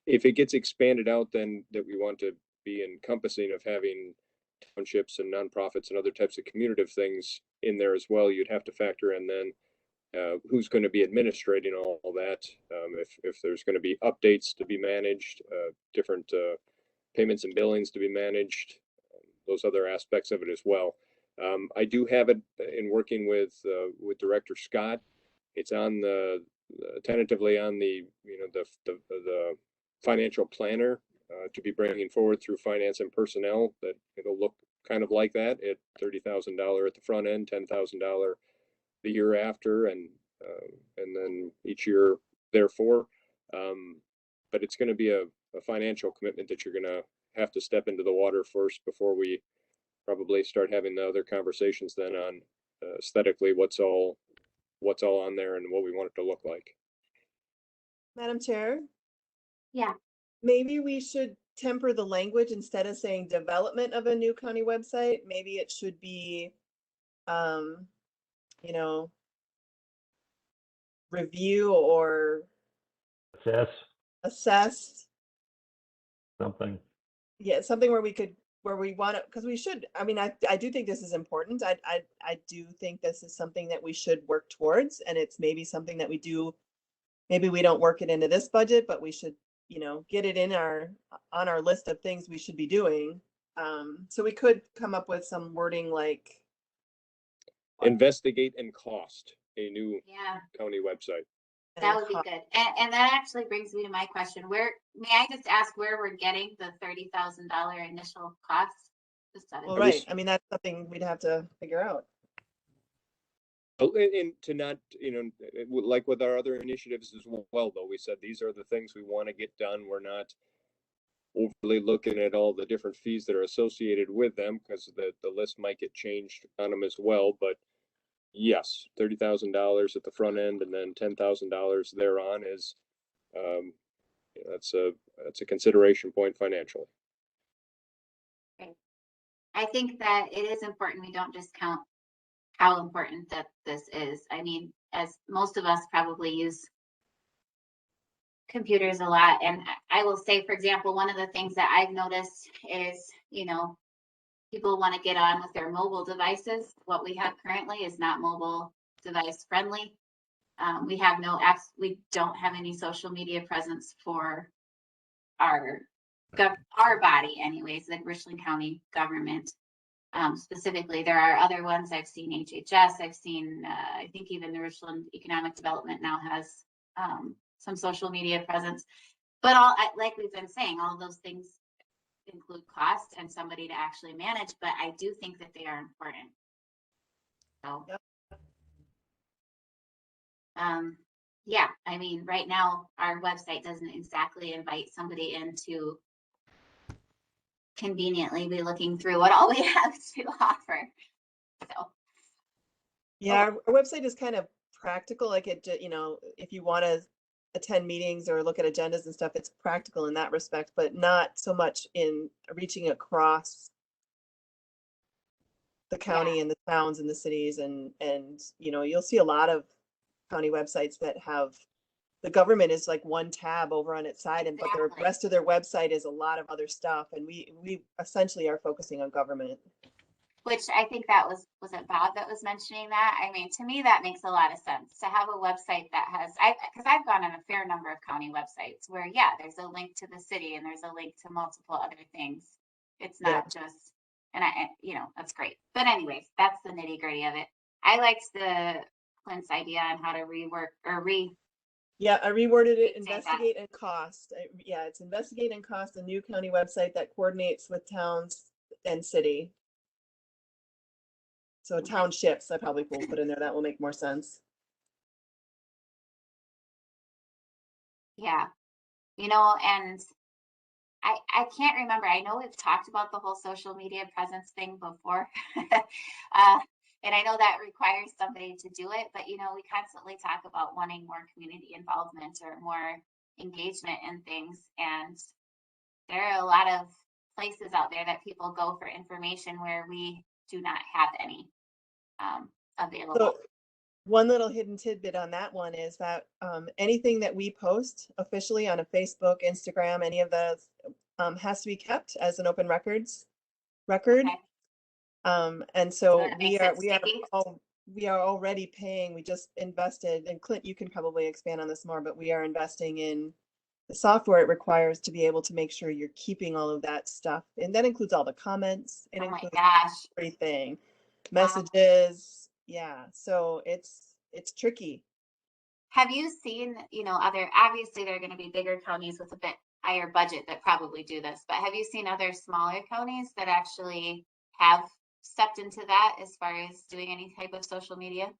If it gets expanded out, then that we want to be encompassing of having townships and nonprofits and other types of communicative things in there as well, you'd have to factor in then who's going to be administrating all that, if there's going to be updates to be managed, different payments and billings to be managed, those other aspects of it as well. I do have it in working with Director Scott. It's on tentatively on the the financial planner to be bringing forward through finance and personnel, that it'll look kind of like that at $30,000 at the front end, $10,000 the year after, and then each year therefore. But it's going to be a financial commitment that you're going to have to step into the water first before we probably start having the other conversations then on aesthetically what's all on there and what we want it to look like. Madam Chair, Yeah. maybe we should temper the language. Instead of saying development of a new county website, maybe it should be, you know, review or assess. Something. Yeah, something where we want to, because we should, I mean, I do think this is important. I do think this is something that we should work towards, and it's maybe something that we do, maybe we don't work it into this budget, but we should, get it on our list of things we should be doing. So we could come up with some wording like investigate and cost a new Yeah. county website. That would be good. And that actually brings me to my question. May I just ask where we're getting the $30,000 initial cost? Well, right. I mean, that's something we'd have to figure out. And to not, like with our other initiatives as well, though, we said these are the things we want to get done. We're not overly looking at all the different fees that are associated with them, because the list might get changed on them as well. But yes, $30,000 at the front end, and then $10,000 thereon is that's a consideration point financially. Okay. I think that it is important we don't discount how important that this is. I mean, as most of us probably use computers a lot, and I will say, for example, one of the things that I've noticed is, people want to get on with their mobile devices. What we have currently is not mobile device friendly. We have no apps. We don't have any social media presence for our body, anyways, the Richland County government. Specifically, there are other ones. I've seen HHS. I've seen, I think even the Richland Economic Development now has some social media presence. But like we've been saying, all those things include cost and somebody to actually manage, but I do think that they are important. So, yep. Yeah, I mean, right now our website doesn't exactly invite somebody in to conveniently be looking through what all we have to offer. So, yeah, our website is kind of practical. Like if you want to attend meetings or look at agendas and stuff, it's practical in that respect, but not so much in reaching across the county and the towns and the cities. And you'll see a lot of county websites that have the government is like one tab over on its side, but the rest of their website is a lot of other stuff. And we essentially are focusing on government. Which I think that was it Bob that was mentioning that? I mean, to me, that makes a lot of sense to have a website that has, because I've gone on a fair number of county websites where, there's a link to the city and there's a link to multiple other things. It's not just, and that's great. But anyways, that's the nitty gritty of it. I liked Clint's idea on how to rework or Yeah, I reworded it, investigate and cost. It's investigate and cost a new county website that coordinates with towns and city. So townships, I probably will put in there. That will make more sense. Yeah. And I can't remember. I know we've talked about the whole social media presence thing before. And I know that requires somebody to do it, but we constantly talk about wanting more community involvement or more engagement and things. And there are a lot of places out there that people go for information where we do not have any available. So one little hidden tidbit on that one is that anything that we post officially on a Facebook, Instagram, any of those has to be kept as an open record. Okay. And so that makes it sticky? we are already paying. We just invested, and Clint, you can probably expand on this more, but we are investing in the software it requires to be able to make sure you're keeping all of that stuff. And that includes all the comments. It Oh my includes gosh. everything, Wow. messages. Yeah. So it's tricky. Have you seen, obviously there are going to be bigger counties with a bit higher budget that probably do this, but have you seen other smaller counties that actually have stepped into that as far as doing any type of social media?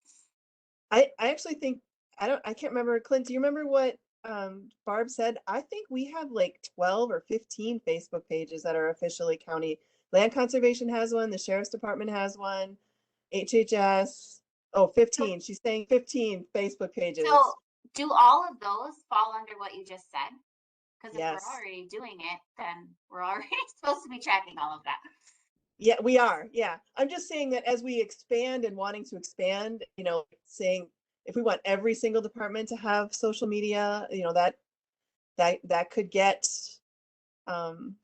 I actually think, I can't remember. Clint, do you remember what Barb said? I think we have like 12 or 15 Facebook pages that are officially county. Land Conservation has one, the Sheriff's Department has one, HHS. Oh, 15. She's saying 15 Facebook pages. So do all of those fall under what you just said? Because if Yes. we're already doing it, then we're already supposed to be tracking all of that. Yeah, we are. Yeah. I'm just saying that as we expand and wanting to expand, saying if we want every single department to have social media, that could get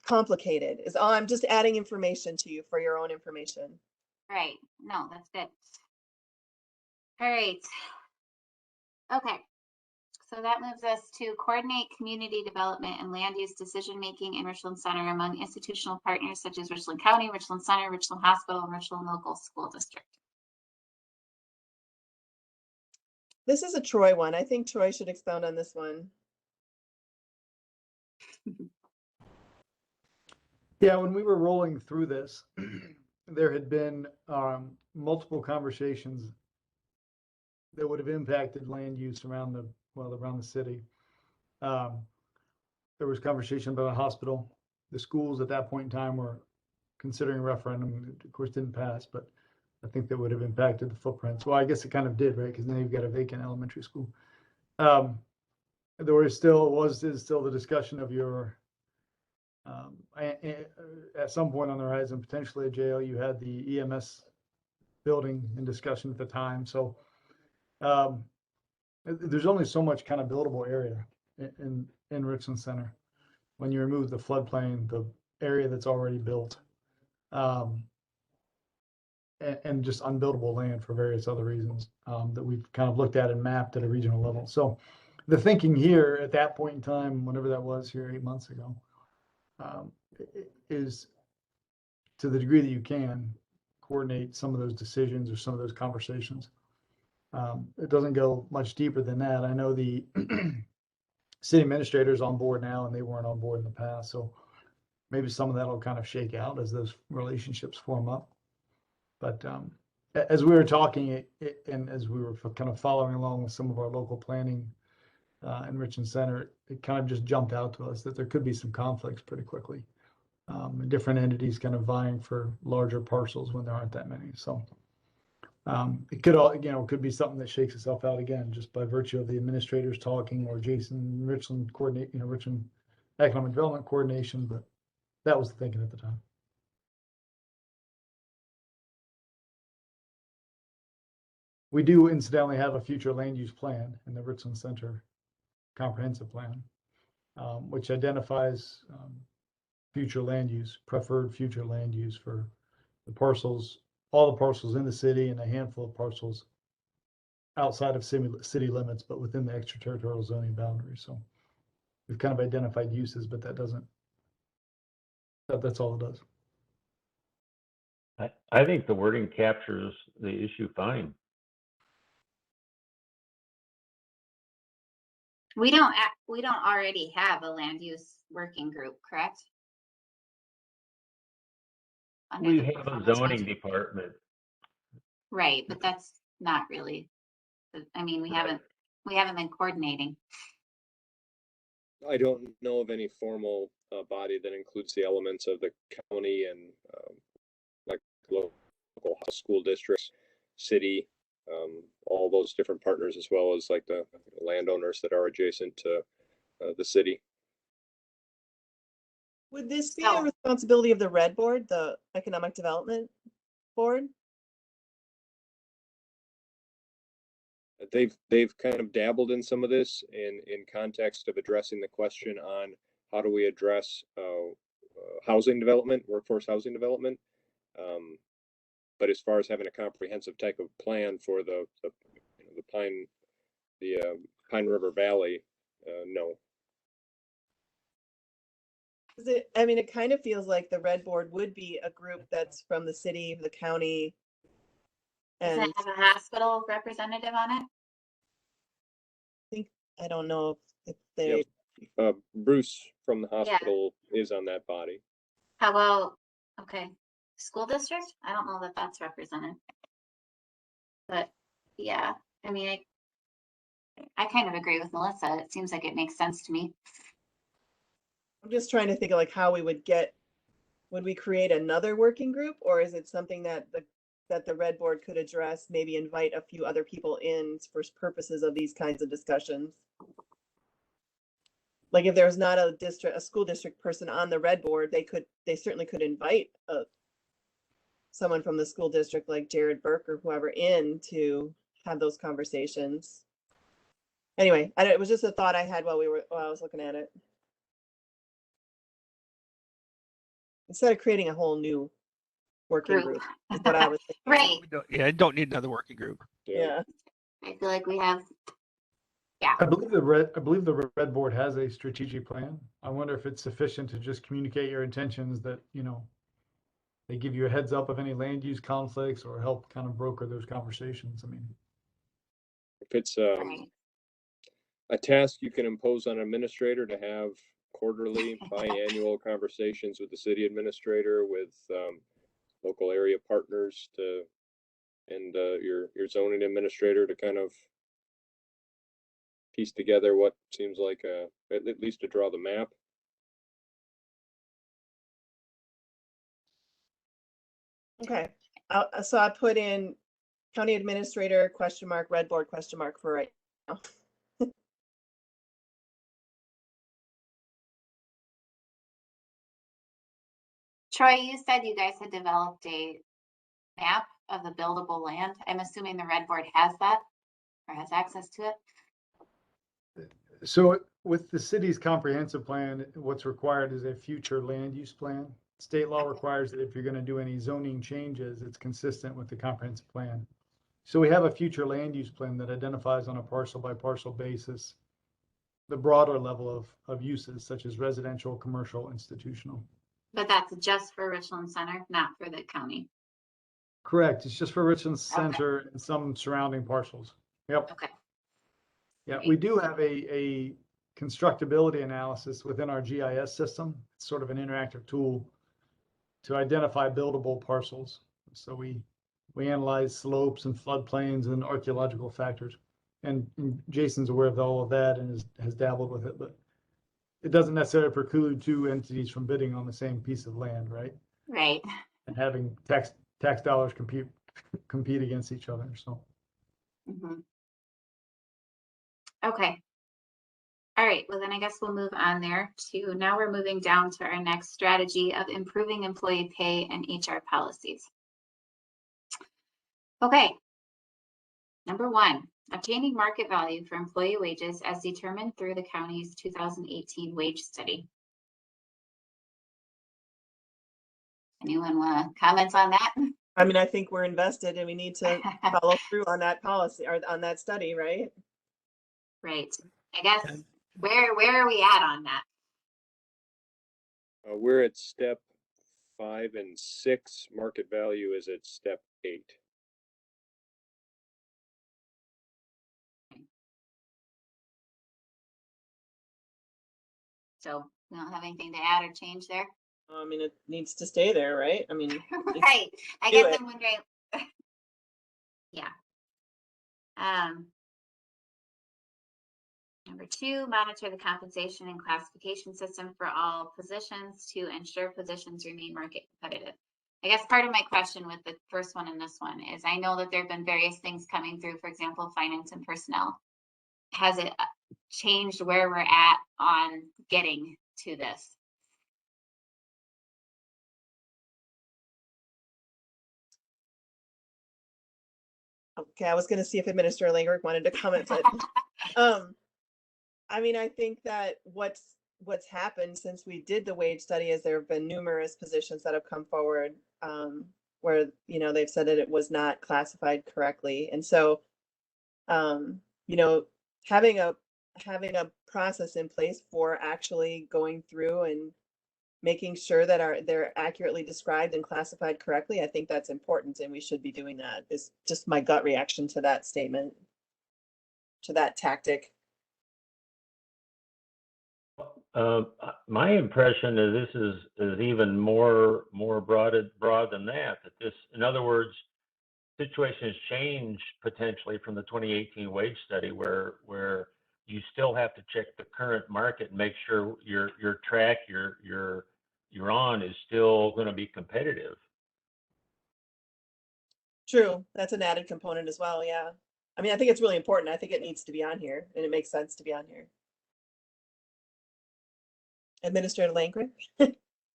complicated. Is all I'm just adding information to you for your own information. Right. No, that's good. All right. Okay. So that moves us to coordinate community development and land use decision-making in Richland Center among institutional partners such as Richland County, Richland Center, Richland Hospital, and Richland Local School District. This is a Troy one. I think Troy should expound on this one. Yeah, when we were rolling through this, there had been multiple conversations that would have impacted land use around the city. There was conversation about a hospital. The schools at that point in time were considering referendum. Of course, didn't pass, but I think that would have impacted the footprints. Well, I guess it kind of did, right? Because now you've got a vacant elementary school. There is still the discussion of your at some point on the horizon, potentially a jail. You had the EMS building in discussion at the time. So there's only so much kind of buildable area in Richland Center when you remove the floodplain, the area that's already built, and just unbuildable land for various other reasons that we've kind of looked at and mapped at a regional level. So the thinking here at that point in time, whenever that was here 8 months ago, is to the degree that you can coordinate some of those decisions or some of those conversations. It doesn't go much deeper than that. I know the city administrator is on board now, and they weren't on board in the past. So maybe some of that will kind of shake out as those relationships form up. But as we were talking and as we were kind of following along with some of our local planning in Richland Center, it kind of just jumped out to us that there could be some conflicts pretty quickly. Different entities kind of vying for larger parcels when there aren't that many. So it could be something that shakes itself out again just by virtue of the administrators talking or Jason Richland coordinate, Richland Economic Development Coordination. But that was the thinking at the time. We do incidentally have a future land use plan in the Richland Center comprehensive plan, which identifies future land use, preferred future land use for the parcels, all the parcels in the city and a handful of parcels outside of city limits, but within the extraterritorial zoning boundaries. So we've kind of identified uses, but that's all it does. I think the wording captures the issue fine. We don't already have a land use working group, correct? Under We the have a performance zoning metric. department. Right, but that's not really, I mean, we haven't been coordinating. I don't know of any formal body that includes the elements of the county and like local school districts, city, all those different partners, as well as like the landowners that are adjacent to the city. Would this be So- a responsibility of the Red Board, the Economic Development Board? They've kind of dabbled in some of this in context of addressing the question on how do we address housing development, workforce housing development. But as far as having a comprehensive type of plan for the Pine River Valley, no. I mean, it kind of feels like the Red Board would be a group that's from the city, the county. Doesn't And it have a hospital representative on it? I don't know if they, Yep. Bruce from the hospital is on that body. How about, okay, school district? I don't know that that's represented. But yeah, I mean, I kind of agree with Melissa. It seems like it makes sense to me. I'm just trying to think of like how we would we create another working group, or is it something that the Red Board could address, maybe invite a few other people in for purposes of these kinds of discussions? Like if there's not a school district person on the Red Board, they certainly could invite someone from the school district like Jared Burke or whoever in to have those conversations. Anyway, it was just a thought I had while I was looking at it. Instead of creating a whole new working group, is what I was thinking. Right. I don't need another working group. Yeah. I feel like we have, I believe the Red Board has a strategic plan. I wonder if it's sufficient to just communicate your intentions that, they give you a heads up of any land use conflicts or help kind of broker those conversations. I mean, If it's right. a task you can impose on an administrator to have quarterly, biannual conversations with the city administrator, with local area partners and your zoning administrator to kind of piece together what seems like at least to draw the map. Okay. So I put in county administrator / Red Board / for right now. Troy, you said you guys had developed a map of the buildable land. I'm assuming the Red Board has that or has access to it. so with the city's comprehensive plan, what's required is a future land use plan. State law requires that if you're going to do any zoning changes, it's consistent with the comprehensive plan. So we have a future land use plan that identifies on a parcel by parcel basis the broader level of uses such as residential, commercial, institutional. But that's just for Richland Center, not for the county. Correct. It's just for Richland Okay. Center and some surrounding parcels. Yep. Okay. Yeah, Great. we do have a constructability analysis within our GIS system. It's sort of an interactive tool to identify buildable parcels. So we analyze slopes and floodplains and archaeological factors. And Jason's aware of all of that and has dabbled with it, but it doesn't necessarily preclude two entities from bidding on the same piece of land, right? Right. And having tax dollars compete against each other. So Mhm. Okay. All right. Well, then I guess we'll move on there to now we're moving down to our next strategy of improving employee pay and HR policies. Okay. Number 1, obtaining market value for employee wages as determined through the county's 2018 wage study. Anyone want to comment on that? I mean, I think we're invested and we need to follow through on that policy or on that study, right? Right. I guess where are we at on that? We're at step 5 and 6. Market value is at step 8. So we don't have anything to add or change there. I mean, it needs to stay there, right? I mean, Right. I do guess it. I'm wondering. Yeah. Number 2, monitor the compensation and classification system for all positions to ensure positions remain market competitive. I guess part of my question with the first one and this one is I know that there have been various things coming through, for example, finance and personnel. has it changed where we're at on getting to this? Okay, I was going to see if Administrator Langrick wanted to comment, but I mean, I think that what's happened since we did the wage study is there have been numerous positions that have come forward where, you know, they've said that it was not classified correctly. And so, you know, having a process in place for actually going through and making sure that they're accurately described and classified correctly, I think that's important, and we should be doing that. Is just my gut reaction to that statement, to that tactic. My impression is this is even more broad than that. That this, in other words, situation has changed potentially from the 2018 wage study, where you still have to check the current market and make sure your track you're on is still going to be competitive. True, that's an added component as well. Yeah, I mean, I think it's really important. I think it needs to be on here, and it makes sense to be on here. Administrator Langren?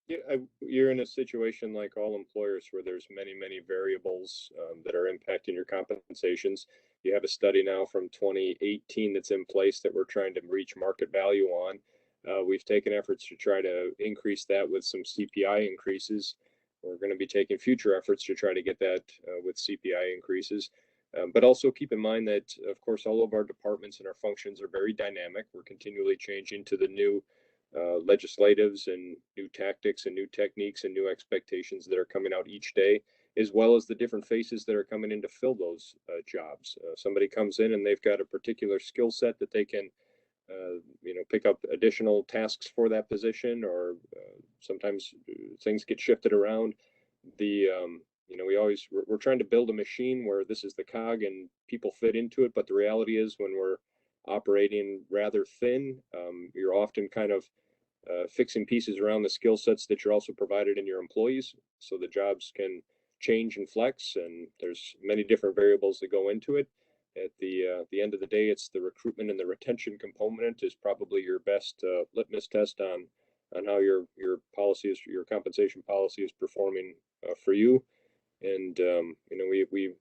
Yeah, you're in a situation like all employers where there's many variables that are impacting your compensations. You have a study now from 2018 that's in place that we're trying to reach market value on. We've taken efforts to try to increase that with some CPI increases. We're going to be taking future efforts to try to get that with CPI increases. But also keep in mind that, of course, all of our departments and our functions are very dynamic. We're continually changing to the new legislatives and new tactics and new techniques and new expectations that are coming out each day, as well as the different faces that are coming in to fill those jobs. Somebody comes in and they've got a particular skill set that they can you know, pick up additional tasks for that position, or sometimes things get shifted around. You know, we're trying to build a machine where this is the cog and people fit into it, but the reality is when we're operating rather thin, you're often kind of fixing pieces around the skill sets that you're also provided in your employees, so the jobs can change and flex, and there's many different variables that go into it. At the end of the day, it's the recruitment and the retention component is probably your best litmus test on how your policies, your compensation policy is performing for you. And you know, we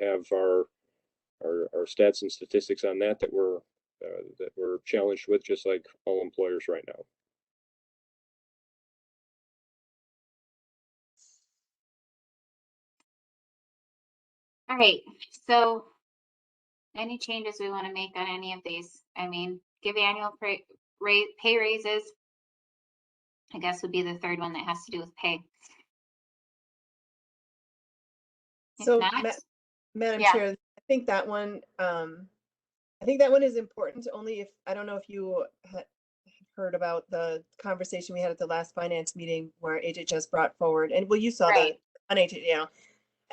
have our stats and statistics on that we're challenged with, just like all employers right now. All right, so any changes we want to make on any of these? I mean, give annual pay raises, I guess, would be the third one that has to do with pay. If So, not, Madam Yeah. Chair, I think that one is important, only if, I don't know if you had heard about the conversation we had at the last finance meeting where HHS brought forward, and well, you saw Right. the on HHS, yeah.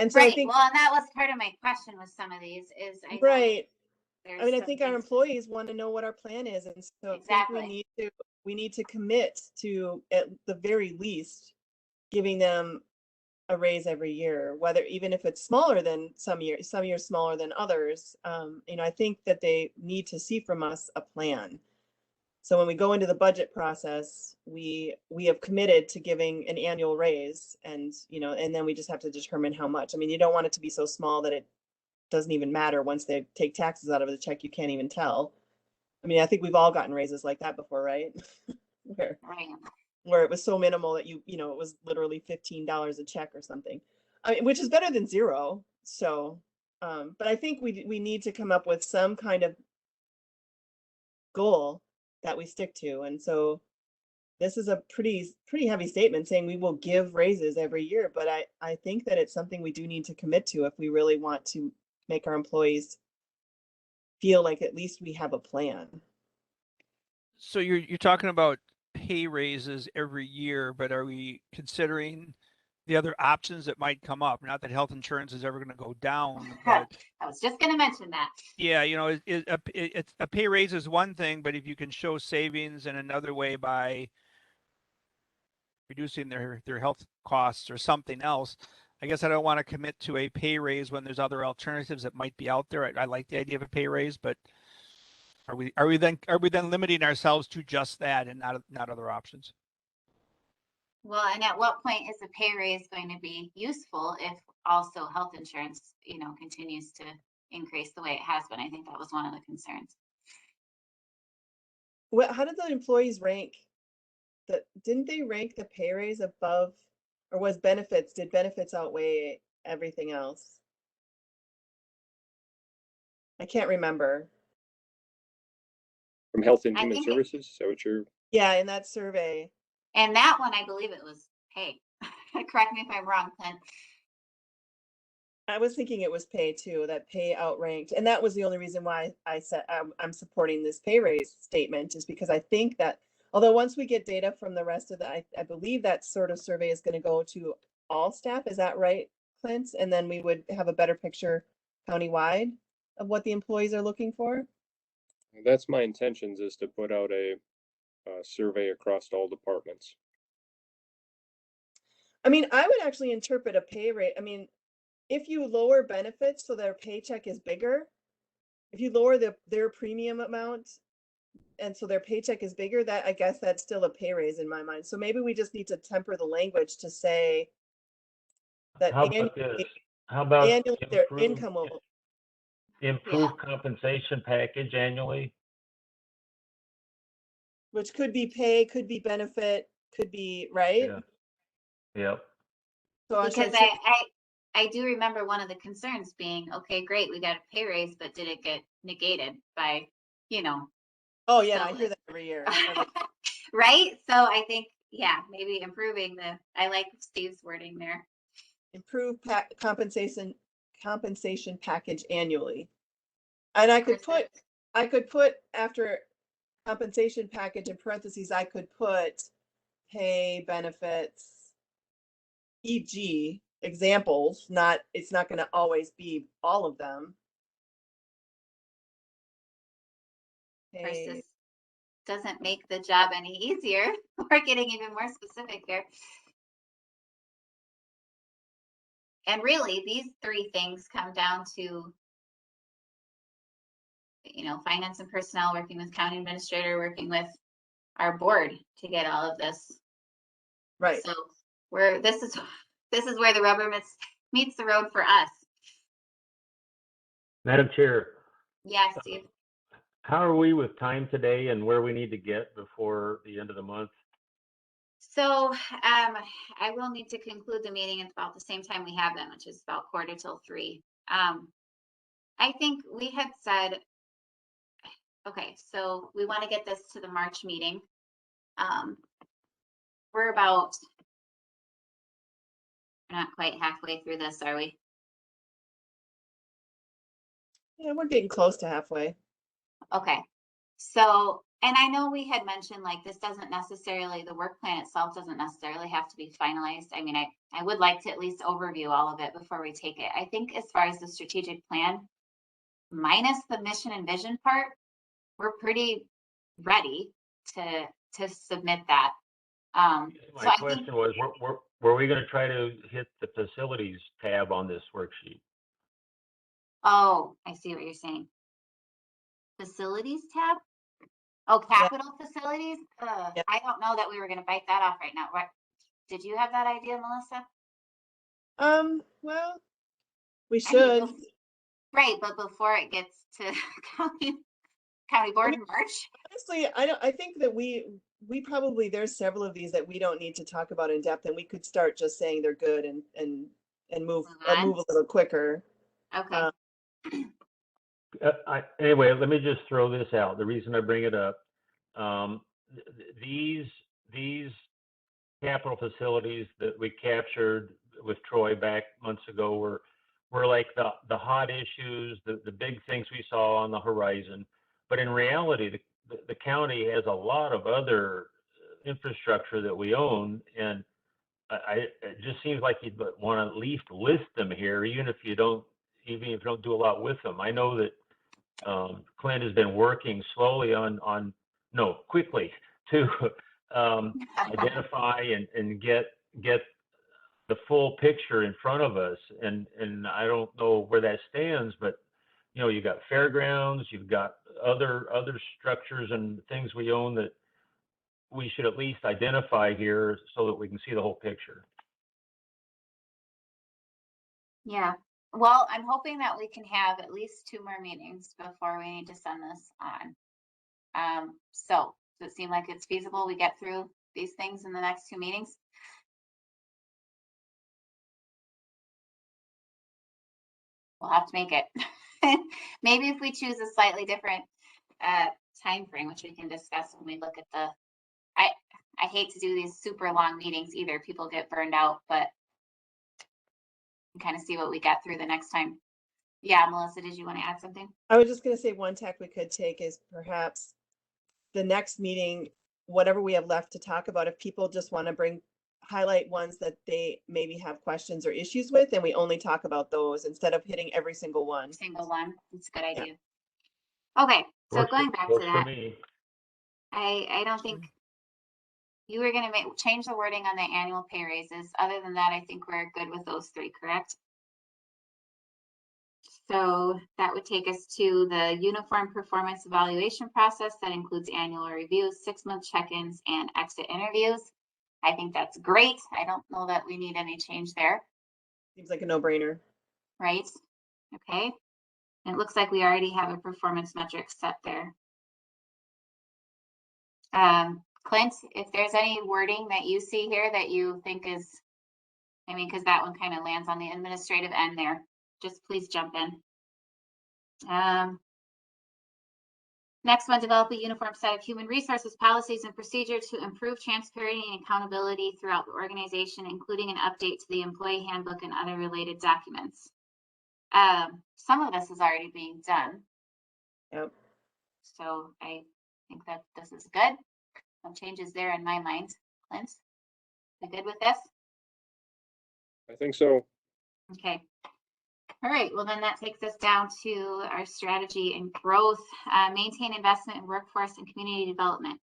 And so I right, think, well, and that was part of my question with some of these is I know right, there's I mean, I some think our things- employees want to know what our plan is, and so I think Exactly. we need to commit to, at the very least, giving them a raise every year, whether, even if it's smaller than some years smaller than others. You know, I think that they need to see from us a plan. So when we go into the budget process, we have committed to giving an annual raise, and, you know, and then we just have to determine how much. I mean, you don't want it to be so small that it doesn't even matter. Once they take taxes out of the check, you can't even tell. I mean, I think we've all gotten raises like that before, right? Right. Where it was so minimal that you know, it was literally $15 a check or something. I mean, which is better than zero. So, but I think we need to come up with some kind of goal that we stick to. And so this is a pretty heavy statement saying we will give raises every year, but I think that it's something we do need to commit to if we really want to make our employees feel like at least we have a plan. So you're talking about pay raises every year, but are we considering the other options that might come up? Not that health insurance is ever going to go down, but I was just going to mention that. yeah, you know, it's a pay raise is one thing, but if you can show savings in another way by reducing their health costs or something else, I guess I don't want to commit to a pay raise when there's other alternatives that might be out there. I like the idea of a pay raise, but Are we then limiting ourselves to just that and not other options? Well, and at what point is a pay raise going to be useful if also health insurance, continues to increase the way it has been? I think that was one of the concerns. Well, how did the employees rank? Didn't they rank the pay raise above, or did benefits outweigh everything else? I can't remember. From Health and I Human think Services, is that what you're? Yeah, in that survey. And that one, I believe it was pay. Correct me if I'm wrong, Clint. I was thinking it was pay too, that pay outranked. And that was the only reason why I said I'm supporting this pay raise statement, is because I think that although once we get data from the rest of I believe that sort of survey is going to go to all staff. Is that right, Clint? And then we would have a better picture countywide of what the employees are looking for. That's my intentions, is to put out a survey across all departments. I mean, I would actually interpret a pay rate. I mean, if you lower benefits so their paycheck is bigger, if you lower their premium amount and so their paycheck is bigger, that I guess that's still a pay raise in my mind. So maybe we just need to temper the language to say that How about this? How about annually their income will improve compensation package annually? which could be pay, could be benefit, could be, right? Yeah. Yep. So Because I do remember one of the concerns being, okay, great, we got a pay raise, but did it get negated by, oh yeah, so I hear that every year. right? So I think, maybe improving I like Steve's wording there. Improve compensation package annually. And I could put after compensation package in parentheses, I could put pay, benefits, e.g. examples. It's not going to always be all of them. Versus doesn't make the job any easier. We're getting even more specific here. And really, these three things come down to, finance and personnel, working with county administrator, working with our board to get all of this. Right. So this is where the rubber meets the road for us. Madam Chair. Yes, Steve. How are we with time today and where we need to get before the end of the month? So I will need to conclude the meeting at about the same time we have them, which is about 2:45. I think we had said, okay, so we want to get this to the March meeting. We're not quite halfway through this, are we? Yeah, we're getting close to halfway. Okay. So, and I know we had mentioned like this doesn't necessarily, the work plan itself doesn't necessarily have to be finalized. I mean, I would like to at least overview all of it before we take it. I think as far as the strategic plan, minus the mission and vision part, we're pretty ready to submit that. My question was, were we going to try to hit the facilities tab on this worksheet? Oh, I see what you're saying. Facilities tab? Oh, capital facilities? Yeah. I don't know that we were going to bite that off right now. What, did you have that idea, Melissa? Well, we should. Right, but before it gets to county board in March. Honestly, I think that we probably, there's several of these that we don't need to talk about in depth, and we could start just saying they're good and move a little quicker. Okay. Anyway, let me just throw this out. The reason I bring it up, these capital facilities that we captured with Troy back months ago were like the hot issues, the big things we saw on the horizon. But in reality, the county has a lot of other infrastructure that we own, and it just seems like you'd want to at least list them here, even if you don't do a lot with them. I know that Clint has been working slowly quickly to identify and get the full picture in front of us. And I don't know where that stands, but you know, you've got fairgrounds, you've got other structures and things we own that we should at least identify here so that we can see the whole picture. Yeah. Well, I'm hoping that we can have at least 2 more meetings before we need to send this on. So does it seem like it's feasible we get through these things in the next 2 meetings? We'll have to make it. Maybe if we choose a slightly different time frame, which we can discuss when we look at the. I hate to do these super long meetings either. People get burned out, but kind of see what we get through the next time. Yeah, Melissa, did you want to add something? I was just going to say one tack we could take is perhaps the next meeting, whatever we have left to talk about, if people just want to highlight ones that they maybe have questions or issues with, and we only talk about those instead of hitting every single one. Single one. That's a good idea. Okay, so going back to that, I don't think you were going to change the wording on the annual pay raises. Other than that, I think we're good with those 3, correct? So that would take us to the uniform performance evaluation process that includes annual reviews, 6-month check-ins, and exit interviews. I think that's great. I don't know that we need any change there. Seems like a no-brainer. Right? Okay. And it looks like we already have a performance metric set there. Clint, if there's any wording that you see here that you think is, I mean, because that one kind of lands on the administrative end there, just please jump in. Next one, develop a uniform set of human resources, policies, and procedures to improve transparency and accountability throughout the organization, including an update to the employee handbook and other related documents. Some of this is already being done. Yep. So I think that this is good. Some changes there in my mind. Clint, we good with this? I think so. Okay. All right. Well, then that takes us down to our strategy and growth. Maintain investment in workforce and community development.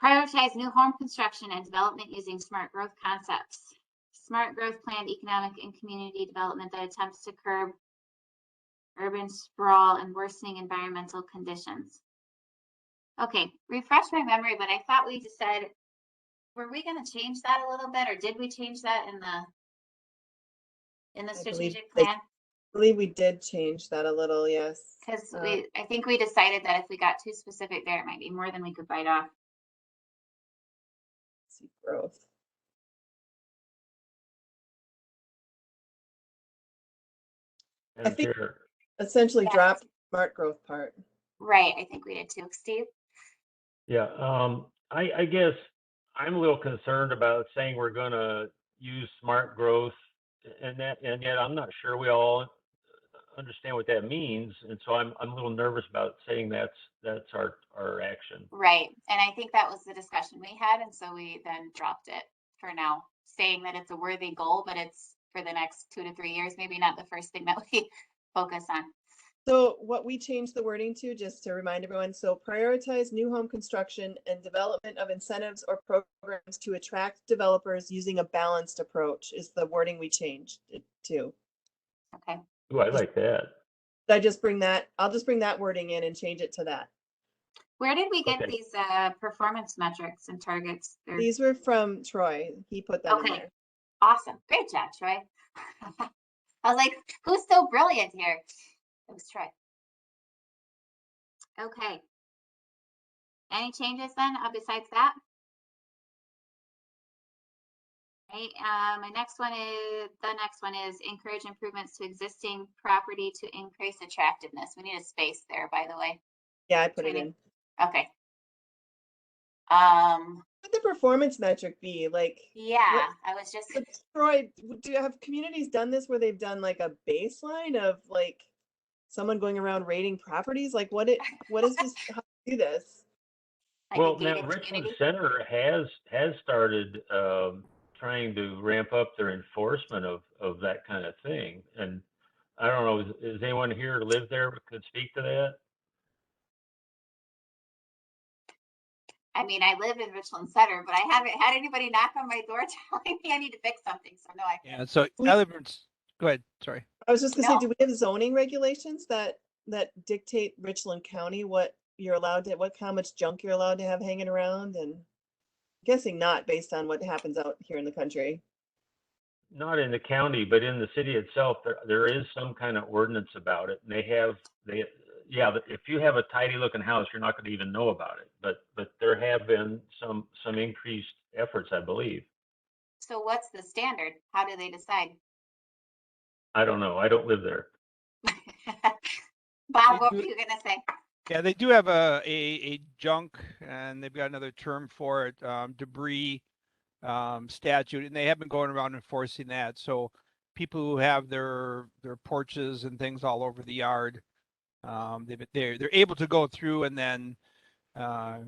Prioritize new home construction and development using smart growth concepts. Smart growth planned economic and community development that attempts to curb urban sprawl and worsening environmental conditions. Okay, refresh my memory, but I thought we just said, were we going to change that a little bit, or did we change that in the strategic plan? I believe we did change that a little, yes. Because I think we decided that if we got too specific there, it might be more than we could bite off. Let's see, growth. I think essentially dropped smart growth part. Right, I think we did too. Steve? Yeah, I guess I'm a little concerned about saying we're going to use smart growth, and yet I'm not sure we all understand what that means, and so I'm a little nervous about saying that's our action. Right, and I think that was the discussion we had, and so we then dropped it for now, saying that it's a worthy goal, but it's for the next 2 to 3 years, maybe not the first thing that we focus on. So what we changed the wording to, just to remind everyone, so prioritize new home construction and development of incentives or programs to attract developers using a balanced approach is the wording we changed it to. Okay. Oh, I like that. I'll just bring that wording in and change it to that. Where did we get these performance metrics and targets? These were from Troy. He put them in there. Awesome. Great job, Troy. I was like, who's so brilliant here? It was Troy. Okay. Any changes then besides that? Okay, the next one is encourage improvements to existing property to increase attractiveness. We need a space there, by the way. Yeah, I put it in. Okay. What would the performance metric be? Like, yeah, I was just. Troy, have communities done this where they've done like a baseline of like someone going around rating properties? Like, what is this? How do you do this? Like well, now Richland Center has started trying to ramp up their enforcement of that kind of thing, and I don't know. Is anyone here live there could speak to that? I mean, I live in Richland Center, but I haven't had anybody knock on my door telling me I need to fix something. So no, I can't. Yeah. So I live in. Go ahead. Sorry. I was just gonna say, No. do we have zoning regulations that dictate Richland County what you're allowed to, how much junk you're allowed to have hanging around? And I'm guessing not, based on what happens out here in the country. Not in the county, but in the city itself, there is some kind of ordinance about it. And if you have a tidy looking house, you're not going to even know about it. But there have been some increased efforts, I believe. So what's the standard? How do they decide? I don't know. I don't live there. Bob, what were you gonna say? Yeah, they do have a junk, and they've got another term for it, debris statute, and they have been going around enforcing that. So people who have their porches and things all over the yard, they're able to go through and then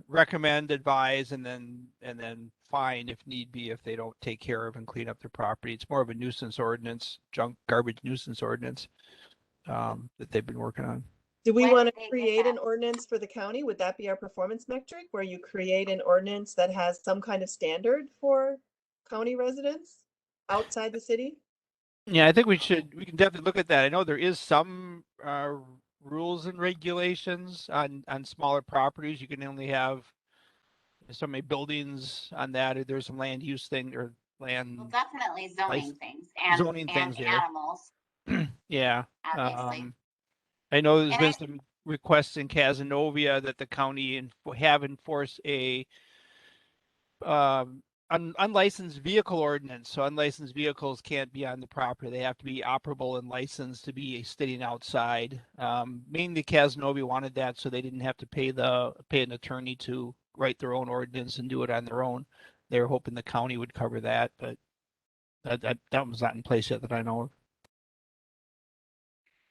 recommend, advise, and then fine if need be if they don't take care of and clean up their property. It's more of a nuisance ordinance, garbage nuisance ordinance that they've been working on. Do we When want did to they get create an that? ordinance for the county? Would that be our performance metric, where you create an ordinance that has some kind of standard for county residents outside the city? Yeah, I think we can definitely look at that. I know there is some rules and regulations on smaller properties. You can only have so many buildings on that, or there's some land use thing or land Well, definitely zoning license- things and zoning things there. animals, Yeah. obviously. I know there's And been I- some requests in Casanova that the county have enforced a unlicensed vehicle ordinance. So unlicensed vehicles can't be on the property. They have to be operable and licensed to be sitting outside. Mainly Casanova wanted that so they didn't have to pay an attorney to write their own ordinance and do it on their own. They were hoping the county would cover that, but that was not in place yet that I know of.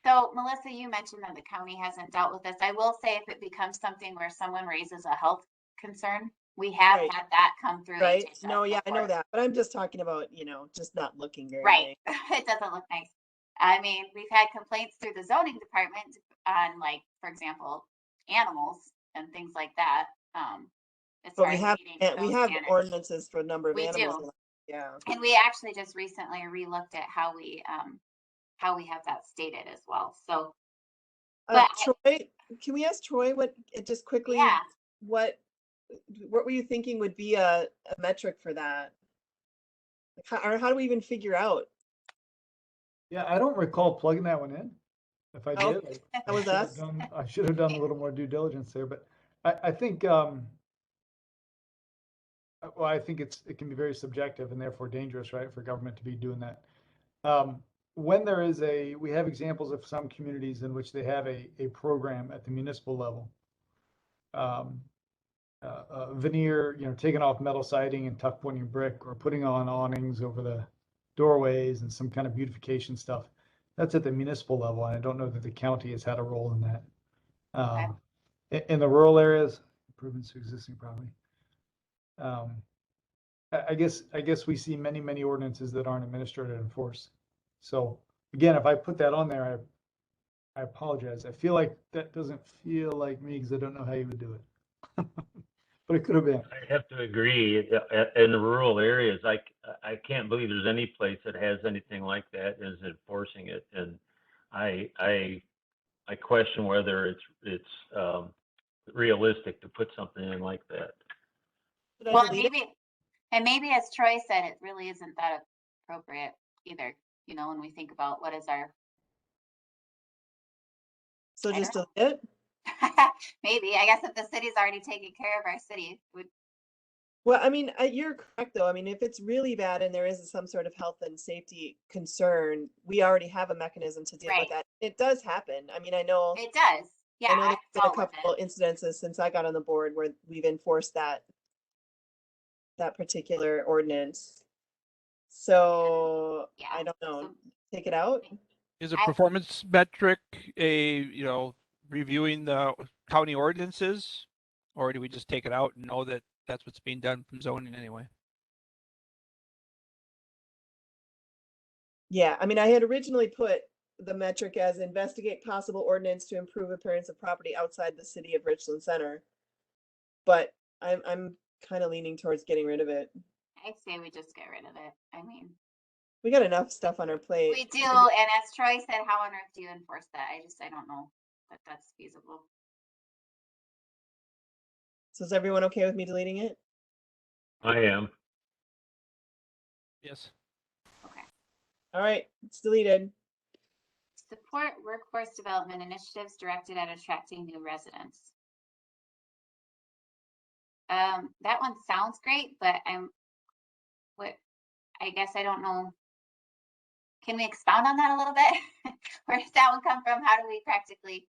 So Melissa, you mentioned that the county hasn't dealt with this. I will say if it becomes something where someone raises a health concern, we have Right. had that come through Right? HHS No, yeah, I know before. that, but I'm just talking about, just not looking very Right. nice. It doesn't look nice. I mean, we've had complaints through the zoning department on, like, for example, animals and things like that. As But far we as have, meeting and we those have standards. ordinances for a number of We animals. do. Yeah. And we actually just recently relooked at how we have that stated as well. So, but Troy, can we ask Troy just quickly, yeah, what were you thinking would be a metric for that? Or how do we even figure out? Yeah, I don't recall plugging that one in. If I Oh, did, that was us. I should have done a little more due diligence there, but I think, well, I think it can be very subjective and therefore dangerous, right, for government to be doing that. When we have examples of some communities in which they have a program at the municipal level. Veneer, taking off metal siding and tuck pointing brick, or putting on awnings over the doorways and some kind of beautification stuff. That's at the municipal level, and I don't know that the county has had a role in that. In the rural areas, improvements to existing property. I guess we see many ordinances that aren't administered and enforced. So again, if I put that on there, I apologize. I feel like that doesn't feel like me because I don't know how you would do it. But it could have been. I have to agree. In the rural areas, I can't believe there's any place that has anything like that is enforcing it, and I question whether it's realistic to put something in like that. well, maybe as Troy said, it really isn't that appropriate either. When we think about what is our So I just don't delete it? maybe. I guess if the city's already taking care of our city, Well, I mean, you're correct though. I mean, if it's really bad and there is some sort of health and safety concern, we already have a mechanism to deal with Right. that. It does happen. I mean, I know it does. Yeah, I know I've there's been a dealt with couple it. incidences since I got on the board where we've enforced that particular ordinance. So Yeah. I don't know. So- Take it out. Is a performance metric reviewing the county ordinances, or do we just take it out and know that that's what's being done from zoning anyway? Yeah, I mean, I had originally put the metric as investigate possible ordinance to improve appearance of property outside the city of Richland Center. But I'm kind of leaning towards getting rid of it. I'd say we just get rid of it. I mean, We got enough stuff on our plate. We do, and as Troy said, how on earth do you enforce that? I don't know that that's feasible. So is everyone okay with me deleting it? I am. Yes. Okay. All right, it's deleted. Support workforce development initiatives directed at attracting new residents. That one sounds great, but I guess I don't know. Can we expound on that a little bit? Where does that one come from? How do we practically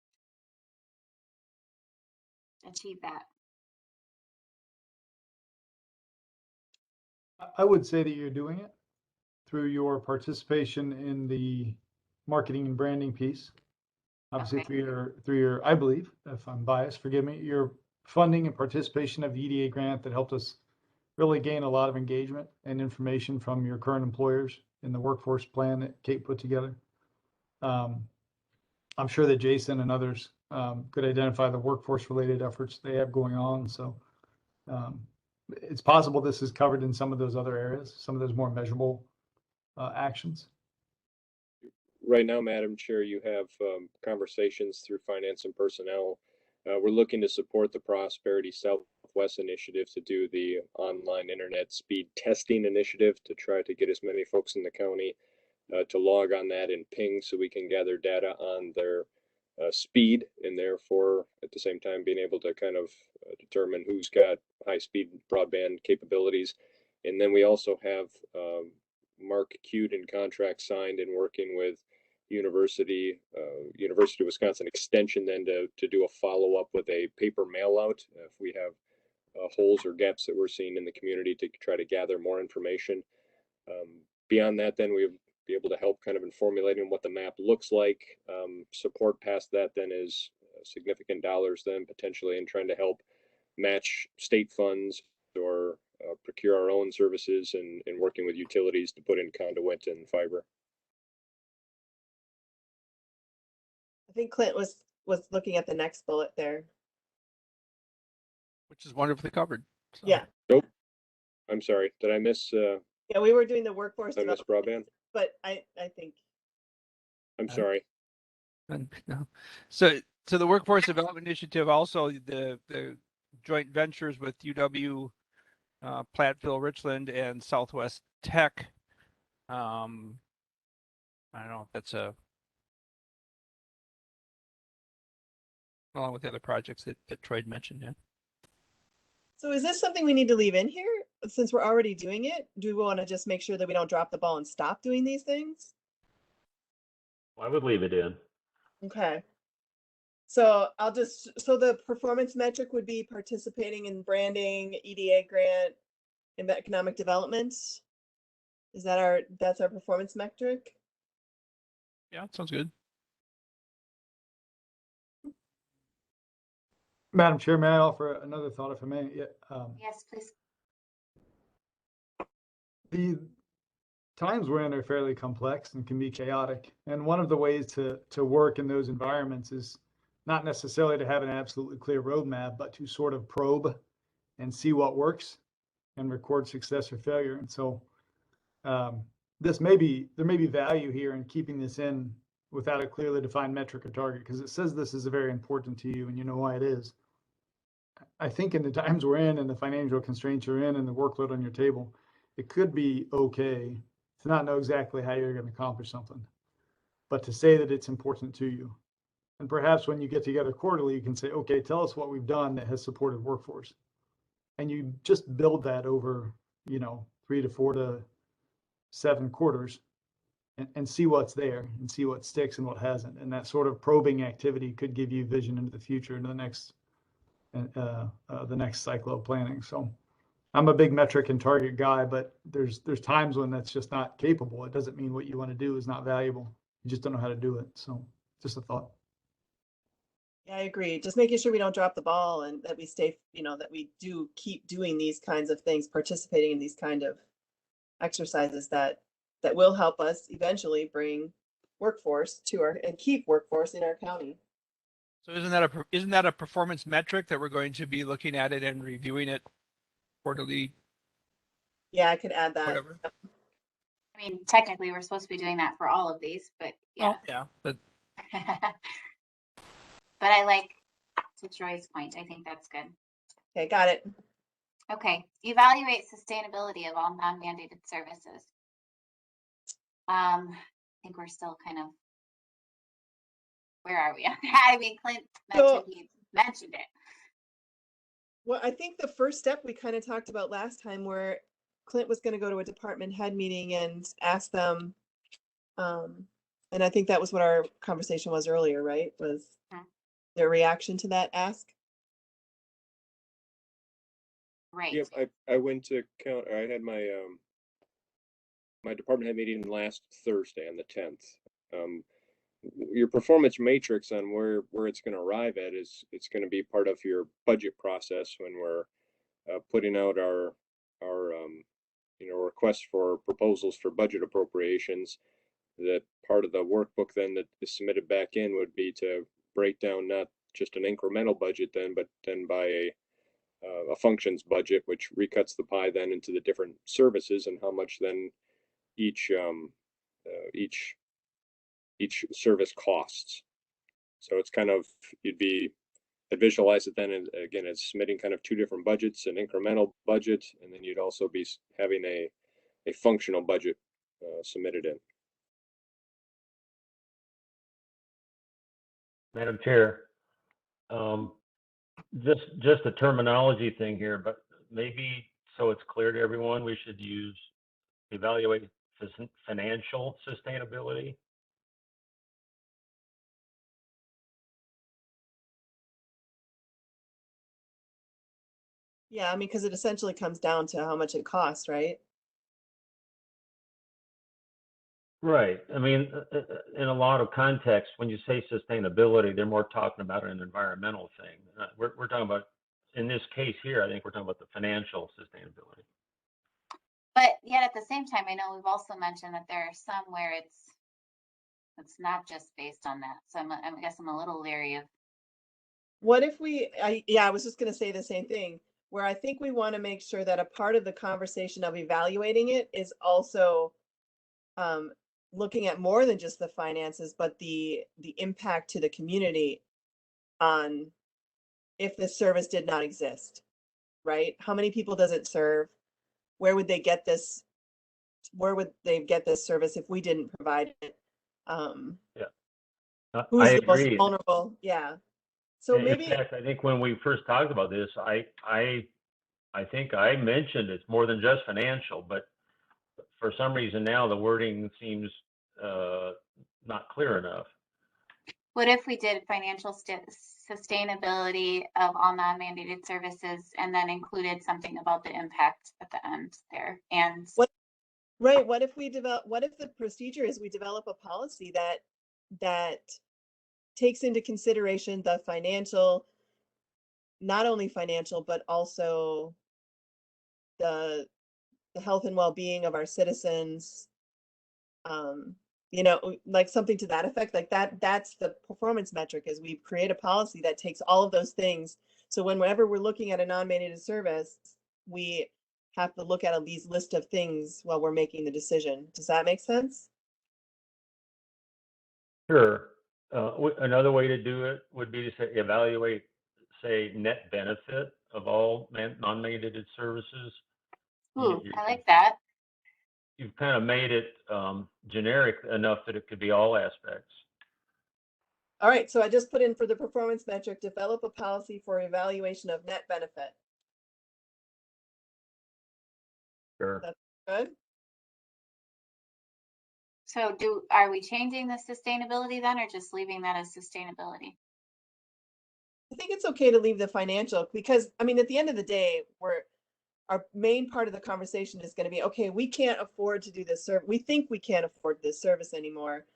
achieve that? I would say that you're doing it through your participation in the marketing and branding piece. Obviously, Okay. through your, I believe, if I'm biased, forgive me, your funding and participation of the EDA grant that helped us really gain a lot of engagement and information from your current employers in the workforce plan that Kate put together. I'm sure that Jason and others could identify the workforce related efforts they have going on. So it's possible this is covered in some of those other areas, some of those more measurable actions. Right now, Madam Chair, you have conversations through finance and personnel. We're looking to support the Prosperity Southwest initiative to do the online internet speed testing initiative to try to get as many folks in the county to log on that and ping so we can gather data on their speed, and therefore at the same time being able to kind of determine who's got high speed broadband capabilities. And then we also have Mark queued and contract signed and working with University of Wisconsin Extension then to do a follow-up with a paper mail out if we have holes or gaps that we're seeing in the community to try to gather more information. Beyond that, then we'll be able to help kind of in formulating what the map looks like. Support past that then is significant dollars then potentially in trying to help match state funds or procure our own services and working with utilities to put in conduit and fiber. I think Clint was looking at the next bullet there. Which is wonderfully covered. So. Yeah. Nope. I'm sorry. Did I miss? Yeah, we were doing the workforce Did I miss development, broadband? but I think. I'm sorry. No. So the Workforce Development Initiative, also the joint ventures with UW, Platteville, Richland, and Southwest Tech. I don't know if that's along with the other projects that Troy mentioned. Yeah. So is this something we need to leave in here since we're already doing it? Do we want to just make sure that we don't drop the ball and stop doing these things? Well, I would leave it in. Okay. So so the performance metric would be participating in branding, EDA grant, and economic development. Is that that's our performance metric? Yeah, sounds good. Madam Chair, may I offer another thought if I may? Yeah, Yes, please. the times we're in are fairly complex and can be chaotic. And one of the ways to work in those environments is not necessarily to have an absolutely clear roadmap, but to sort of probe and see what works and record success or failure. And so there may be value here in keeping this in without a clearly defined metric or target, because it says this is very important to you and you know why it is. I think in the times we're in and the financial constraints you're in and the workload on your table, it could be okay to not know exactly how you're going to accomplish something, but to say that it's important to you. And perhaps when you get together quarterly, you can say, okay, tell us what we've done that has supported workforce. And you just build that over, 3 to 4 to 7 quarters and see what's there and see what sticks and what hasn't. And that sort of probing activity could give you vision into the future, into the next cycle of planning. So I'm a big metric and target guy, but there's times when that's just not capable. It doesn't mean what you want to do is not valuable. You just don't know how to do it. So just a thought. Yeah, I agree. Just making sure we don't drop the ball and that we stay, that we do keep doing these kinds of things, participating in these kind of exercises that will help us eventually bring workforce and keep workforce in our county. So isn't that a performance metric that we're going to be looking at it and reviewing it quarterly? Yeah, I could add that. Whatever. I mean, technically, we're supposed to be doing that for all of these, but yeah. Oh, yeah, but But I like, to Troy's point, I think that's good. Okay, got it. Okay, evaluate sustainability of all non-mandated services. I think we're still kind of, where are we on that? I mean, Clint mentioned it. Well, I think the first step we kind of talked about last time, where Clint was going to go to a department head meeting and ask them, and I think that was what our conversation was earlier, right? Was their reaction to that ask? Right. Yep, I went to I had my my department head meeting last Thursday on the 10th. Your performance matrix on where it's going to arrive at it's going to be part of your budget process when we're putting out our requests for proposals for budget appropriations. That part of the workbook then that is submitted back in would be to break down not just an incremental budget then, but then by a functions budget, which recuts the pie then into the different services and how much then each service costs. So it's kind of, I'd visualize it then again as submitting kind of two different budgets, an incremental budget, and then you'd also be having a functional budget submitted in. Madam Chair, just a terminology thing here, but maybe so it's clear to everyone, we should use evaluate financial sustainability. Yeah, I mean, because it essentially comes down to how much it costs, right? Right. I mean, in a lot of contexts, when you say sustainability, they're more talking about an environmental thing. We're talking about, in this case here, I think we're talking about the financial sustainability. But yet at the same time, I know we've also mentioned that there are some where it's not just based on that. So I guess I'm a little leery of. What if I was just going to say the same thing, where I think we want to make sure that a part of the conversation of evaluating it is also looking at more than just the finances, but the impact to the community on if the service did not exist, right? How many people does it serve? Where would they get this? Where would they get this service if we didn't provide it? Who's I the most agree. vulnerable? Yeah. So maybe, in fact, I think when we first talked about this, I think I mentioned it's more than just financial, but for some reason now the wording seems not clear enough. What if we did financial sustainability of all non-mandated services and then included something about the impact at the end there? And right, what if the procedure is we develop a policy that takes into consideration the financial, not only financial, but also the health and well-being of our citizens, like something to that effect, like that's the performance metric, is we create a policy that takes all of those things. So whenever we're looking at a non-mandated service, we have to look at these list of things while we're making the decision. Does that make sense? Sure. Another way to do it would be to say evaluate, say, net benefit of all non-mandated services. Ooh, I like that. You've kind of made it generic enough that it could be all aspects. All right, so I just put in for the performance metric, develop a policy for evaluation of net benefit. Sure. That's good. So are we changing the sustainability then, or just leaving that as sustainability? I think it's okay to leave the financial, because I mean, at the end of the day, our main part of the conversation is going to be, okay, we can't afford to do this service. We think we can't afford this service anymore.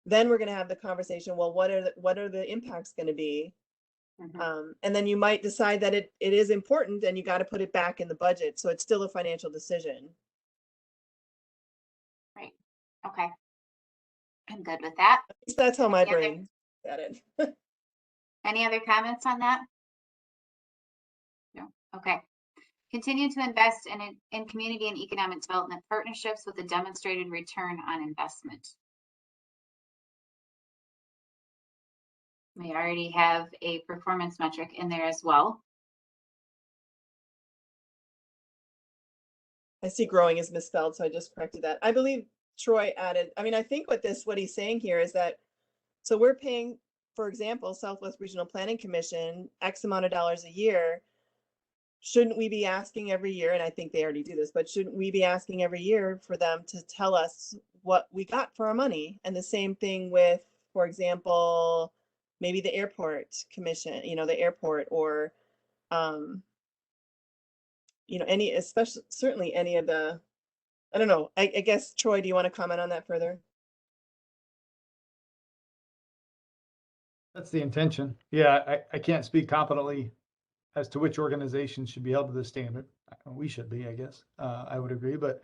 Then we're going to have the conversation. Well, what are the impacts going to be? Mm-hmm. And then you might decide that it is important and you got to put it back in the budget. So it's still a financial decision. Right. Okay. I'm good with that. At least that's how my brain got it. Any other comments on that? No. Okay. Continue to invest in community and economic development partnerships with a demonstrated return on investment. We already have a performance metric in there as well. I see growing is misspelled, so I just corrected that. I believe Troy added, I mean, I think what he's saying here is that, so we're paying, for example, Southwest Regional Planning Commission, X amount of dollars a year. Shouldn't we be asking every year, and I think they already do this, but shouldn't we be asking every year for them to tell us what we got for our money? And the same thing with, for example, maybe the airport commission, the airport, or, certainly any of the, I don't know, I guess, Troy, do you want to comment on that further? That's the intention. Yeah, I can't speak competently as to which organizations should be held to the standard. We should be, I guess. I would agree, but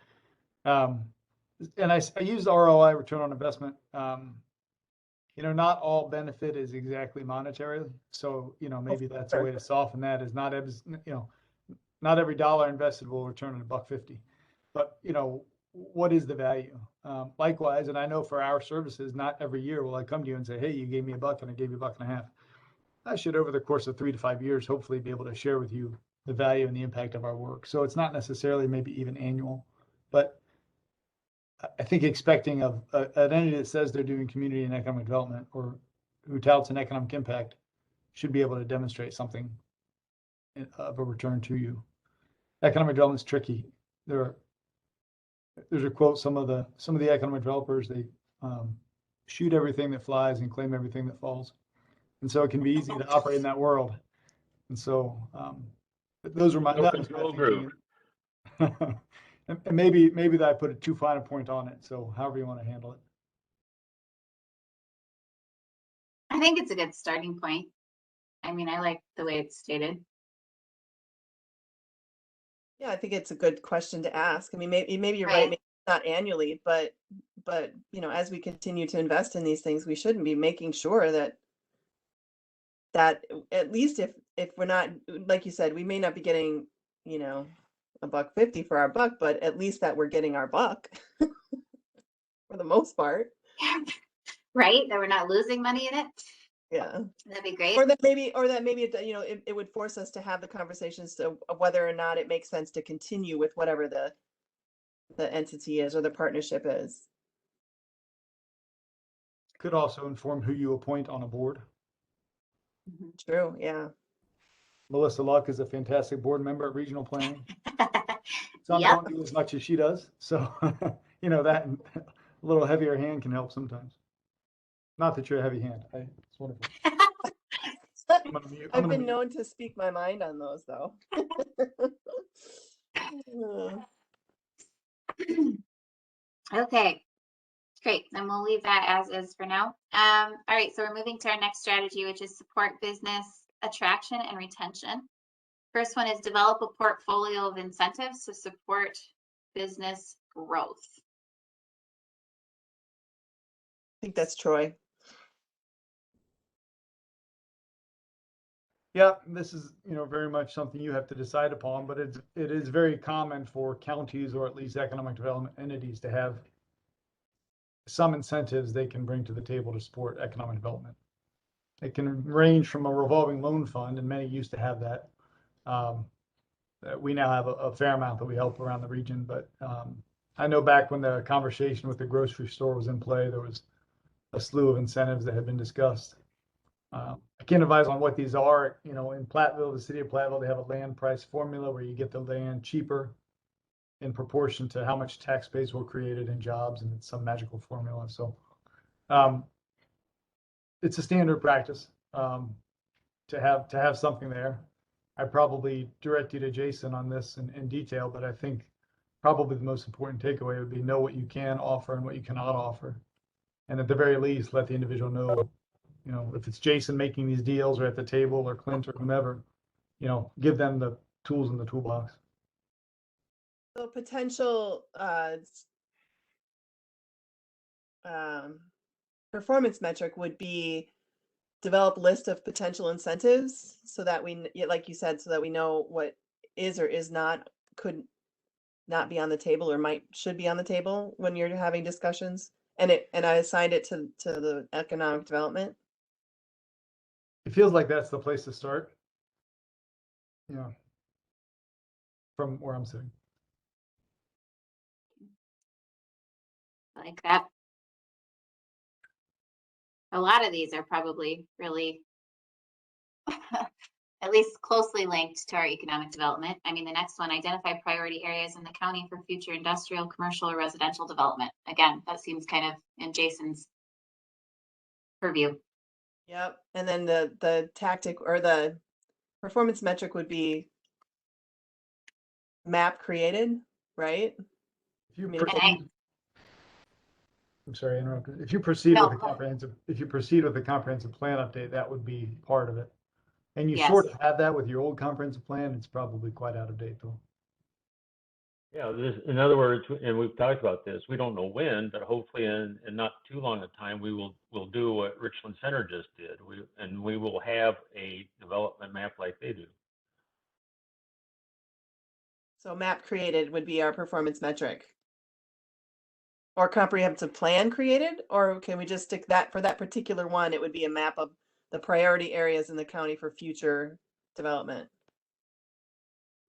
and I use ROI, return on investment. Not all benefit is exactly monetary. So maybe that's a way to soften that. Is not every dollar invested will return in $1.50, but what is the value? Likewise, and I know for our services, not every year will I come to you and say, hey, you gave me $1 and I gave you $1.50. I should, over the course of 3 to 5 years, hopefully be able to share with you the value and the impact of our work. So it's not necessarily maybe even annual, but I think expecting of an entity that says they're doing community and economic development, or who touts an economic impact, should be able to demonstrate something of a return to you. Economic development is tricky. There's a quote, some of the economic developers, they shoot everything that flies and claim everything that falls. And so it can be easy to operate in that world. And so those are my control group. And maybe that I put a too fine a point on it. So however you want to handle it. I think it's a good starting point. I mean, I like the way it's stated. Yeah, I think it's a good question to ask. I mean, maybe you're right, Right. maybe not annually, but as we continue to invest in these things, we shouldn't be making sure that at least if we're not, like you said, we may not be getting, $1.50 for our buck, but at least that we're getting our buck for the most part. Right? That we're not losing money in it. Yeah. That'd be great. Or that maybe it would force us to have the conversations of whether or not it makes sense to continue with whatever the entity is or the partnership is. Could also inform who you appoint on a board. True, yeah. Melissa Luck is a fantastic board member at Regional Planning. Some Yep. don't do as much as she does. So, that a little heavier hand can help sometimes. Not that you're a heavy hand. It's wonderful. I've been known to speak my mind on those, though. Okay, great. Then we'll leave that as is for now. All right, so we're moving to our next strategy, which is support business attraction and retention. First one is develop a portfolio of incentives to support business growth. I think that's Troy. Yeah, this is, very much something you have to decide upon, but it is very common for counties, or at least economic development entities, to have some incentives they can bring to the table to support economic development. It can range from a revolving loan fund, and many used to have that. We now have a fair amount that we help around the region, but I know back when the conversation with the grocery store was in play, there was a slew of incentives that had been discussed. I can't advise on what these are. In Platteville, the city of Platteville, they have a land price formula where you get the land cheaper in proportion to how much tax base will created in jobs, and it's some magical formula. So it's a standard practice to have something there. I probably direct you to Jason on this in detail, but I think probably the most important takeaway would be know what you can offer and what you cannot offer. And at the very least, let the individual know, if it's Jason making these deals or at the table, or Clint or whomever, give them the tools in the toolbox. So potential performance metric would be develop list of potential incentives so that we, like you said, so that we know what is or is not, could not be on the table or should be on the table when you're having discussions? And I assigned it to the economic development. It feels like that's the place to start. Yeah. From where I'm sitting. Like that. A lot of these are probably really at least closely linked to our economic development. I mean, the next one, identify priority areas in the county for future industrial, commercial, or residential development. Again, that seems kind of in Jason's purview. Yep. And then the tactic or the performance metric would be map created, right? If you I mean, proceed, I'm sorry, I interrupted. If you proceed No, with the comprehensive, if you proceed with the comprehensive plan update, that would be part of it. And you Yes. sort of have that with your old comprehensive plan. It's probably quite out of date though. Yeah, in other words, and we've talked about this, we don't know when, but hopefully in not too long a time, we'll do what Richland Center just did. We will have a development map like they do. so map created would be our performance metric. Or comprehensive plan created, or can we just stick that for that particular one? It would be a map of the priority areas in the county for future development.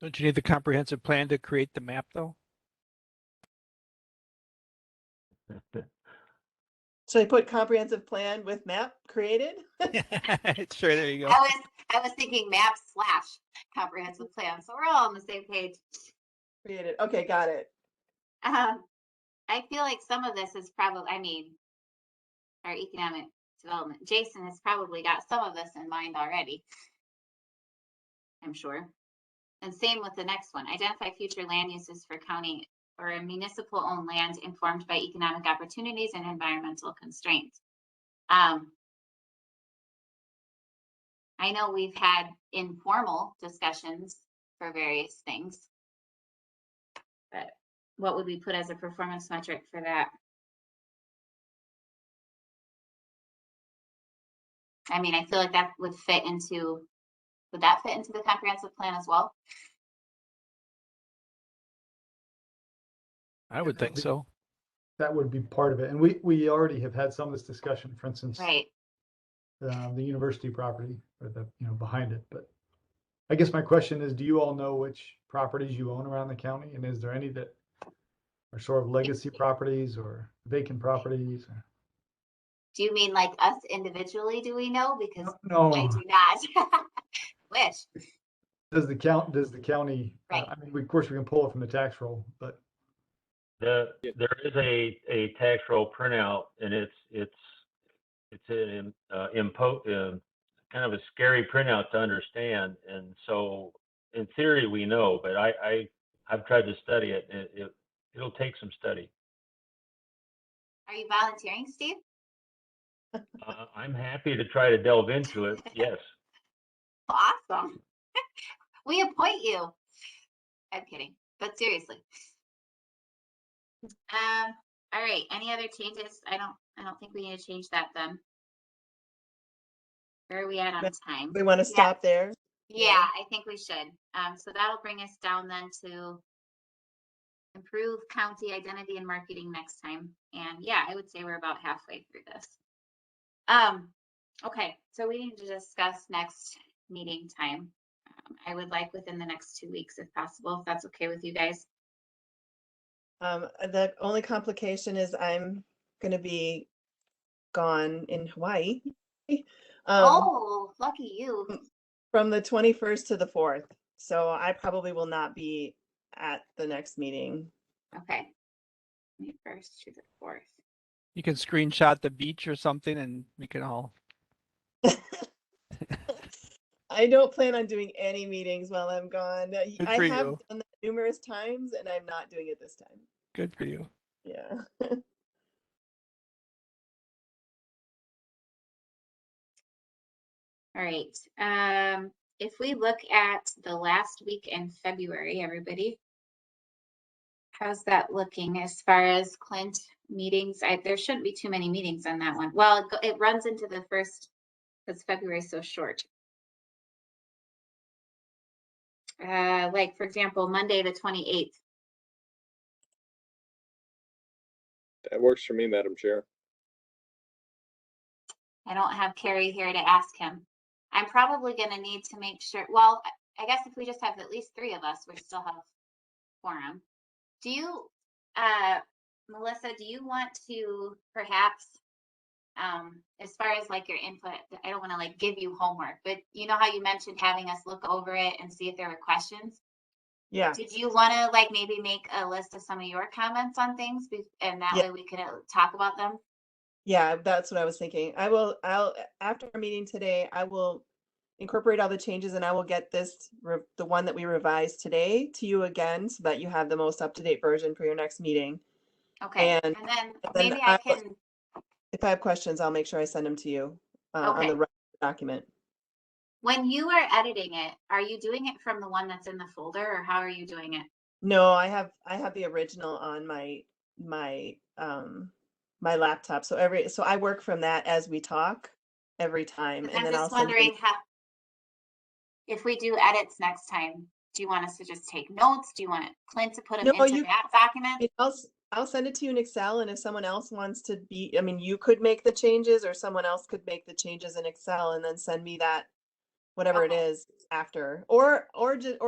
Don't you need the comprehensive plan to create the map, though? So I put comprehensive plan with map created? Sure, there you go. I was thinking map / comprehensive plan, so we're all on the same page. Created. Okay, got it. I feel like some of this is probably, I mean, our economic development. Jason has probably got some of this in mind already, I'm sure. And same with the next one. Identify future land uses for county or municipal owned land informed by economic opportunities and environmental constraints. I know we've had informal discussions for various things, but what would we put as a performance metric for that? I mean, I feel like that would fit into, would that fit into the comprehensive plan as well? I would think so. That would be part of it. And we already have had some of this discussion, for instance, Right. The university property or the, behind it. But I guess my question is, do you all know which properties you own around the county? And is there any that are sort of legacy properties or vacant properties? Do you mean like us individually? Do we know? Because No. I do not. Wish. Does the county, Right. I mean, of course we can pull it from the tax roll, but There is a tax roll printout, and it's an kind of a scary printout to understand. And so, in theory, we know, but I've tried to study it. It'll take some study. Are you volunteering, Steve? I'm happy to try to delve into it. Yes. Awesome. We appoint you. I'm kidding, but seriously. All right. Any other changes? I don't think we need to change that then. Where are we at on time? We want to stop there. Yeah, I think we should. So that'll bring us down then to improve county identity and marketing next time. And yeah, I would say we're about halfway through this. Okay, so we need to discuss next meeting time. I would like within the next 2 weeks if possible, if that's okay with you guys. The only complication is I'm going to be gone in Hawaii. Oh, lucky you. From the 21st to the 4th. So I probably will not be at the next meeting. Okay. 21st to the 4th. You can screenshot the beach or something and we can all. I don't plan on doing any meetings while I'm gone. Good I for have you. done that numerous times and I'm not doing it this time. Good for you. Yeah. All right. If we look at the last week in February, everybody, how's that looking as far as Clint meetings? There shouldn't be too many meetings on that one. Well, it runs into the first because February is so short. like for example, Monday, the 28th. That works for me, Madam Chair. I don't have Carrie here to ask him. I'm probably gonna need to make sure, well, I guess if we just have at least 3 of us, we still have quorum. Do you, Melissa, do you want to perhaps, as far as like your input, I don't want to like give you homework, but you know how you mentioned having us look over it and see if there were questions? Yeah. Did you want to like maybe make a list of some of your comments on things and that Yeah. way we could talk about them? Yeah, that's what I was thinking. I'll after our meeting today, I will incorporate all the changes and I will get this the one that we revised today to you again so that you have the most up-to-date version for your next meeting. Okay, And and then then maybe I I will- can, If I have questions, I'll make sure I send them to you on Okay. the right document. when you are editing it, are you doing it from the one that's in the folder or how are you doing it? No, I have the original on my my laptop. So I work from that as we talk every time, and I'm then I'll just send you. wondering how, if we do edits next time, do you want us to just take notes? Do you want Clint to put them No, into you- that document? I'll send it to you in Excel, and if someone else wants to be, I mean, you could make the changes, or someone else could make the changes in Excel, and then send me that, whatever it Okay. is after, or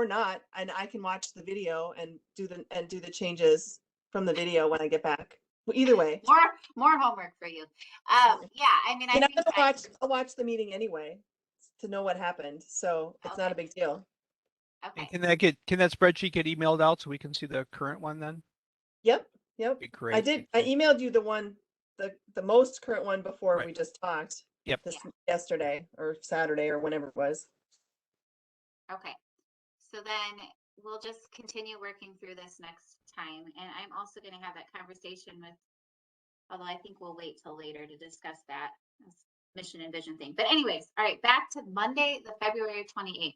not, and I can watch the video and do the changes from the video when I get back. Either way. More homework for you. Yeah, I mean, I And think I'll watch the meeting anyway to know what happened, so it's not a big deal. okay. And can that spreadsheet get emailed out so we can see the current one then? Yep. Be great. I emailed you the one, the most current one before Right. we just talked. Yep. Yesterday or Saturday or whenever it was. Okay. So then we'll just continue working through this next time. And I'm also going to have that conversation with, although I think we'll wait till later to discuss that mission and vision thing. But anyways, all right, back to Monday, the February 28th.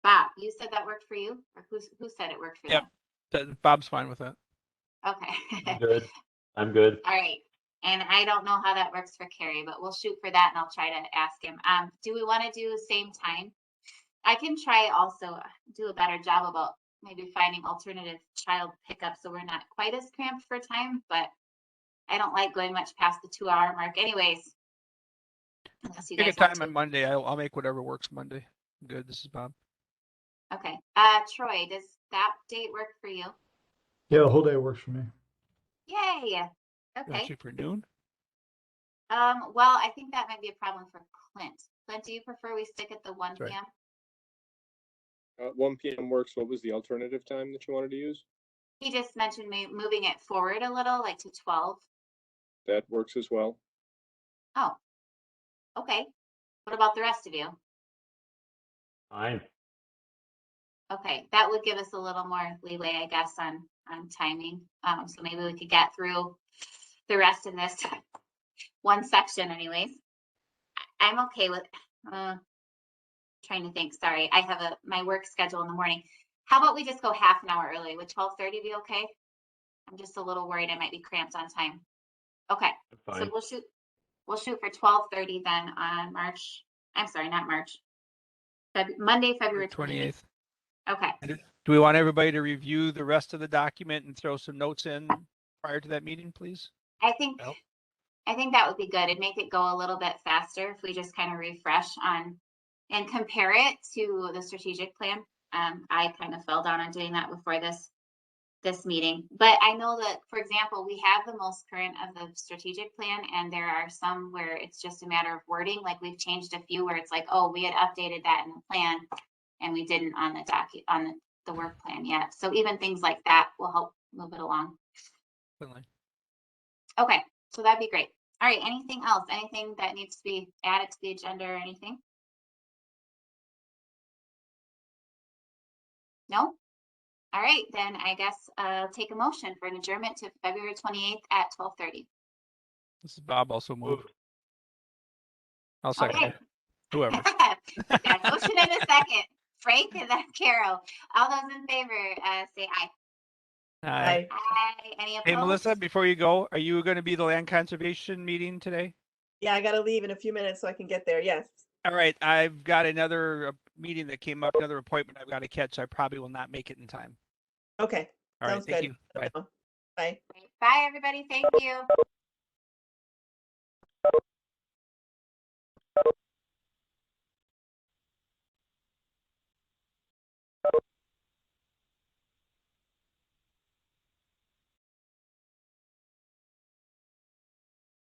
Bob, you said that worked for you? Or who said it worked for Yep. Bob's fine with that. them? Okay. I'm good. I'm good. All right. And I don't know how that works for Carrie, but we'll shoot for that and I'll try to ask him. Do we want to do same time? I can try also do a better job about maybe finding alternative child pickup so we're not quite as cramped for time, but I don't like going much past the 2-hour mark anyways. Unless you Pick a guys want time to. on Monday. I'll make whatever works Monday. Good. This is Bob. Okay. Troy, does that date work for you? Yeah, the whole day works for me. Yay. Got Okay. you for noon. Well, I think that might be a problem for Clint. Clint, do you prefer we stick at the 1 Right. p.m.? 1 p.m. works. What was the alternative time that you wanted to use? He just mentioned moving it forward a little, like to 12. That works as well. Oh, okay. What about the rest of you? Fine. Okay, that would give us a little more leeway, I guess, on timing. So maybe we could get through the rest of this one section anyways. I'm okay with, trying to think, sorry, I have my work schedule in the morning. How about we just go half an hour early? Would 12:30 be okay? I'm just a little worried I might be cramped on time. Okay, so Fine. we'll shoot for 12:30 then on Monday, February 28th. Okay. Do we want everybody to review the rest of the document and throw some notes in prior to that meeting, please? I think Nope. that would be good. It'd make it go a little bit faster if we just kind of refresh on and compare it to the strategic plan. I kind of fell down on doing that before this meeting, but I know that, for example, we have the most current of the strategic plan, and there are some where it's just a matter of wording. Like we've changed a few where it's like, oh, we had updated that in the plan, and we didn't on the work plan yet. So even things like that will help move it along. Certainly. Okay, so that'd be great. All right, anything else? Anything that needs to be added to the agenda or anything? No? All right, then I guess I'll take a motion for an adjournment to February 28th at 12:30. This is Bob also moved. Moved. I'll second Okay. it. Whoever. Got a motion in a second. Frank and then Carol. All those in favor, say aye. Hi. Aye. Any opposed? Hey, Melissa, before you go, are you going to be the land conservation meeting today? Yeah, I gotta leave in a few minutes so I can get there. Yes. All right. I've got another meeting that came up, another appointment I've got to catch, so I probably will not make it in time. Okay, All right, sounds thank good. you. Bye. Bye. Bye, everybody. Thank you.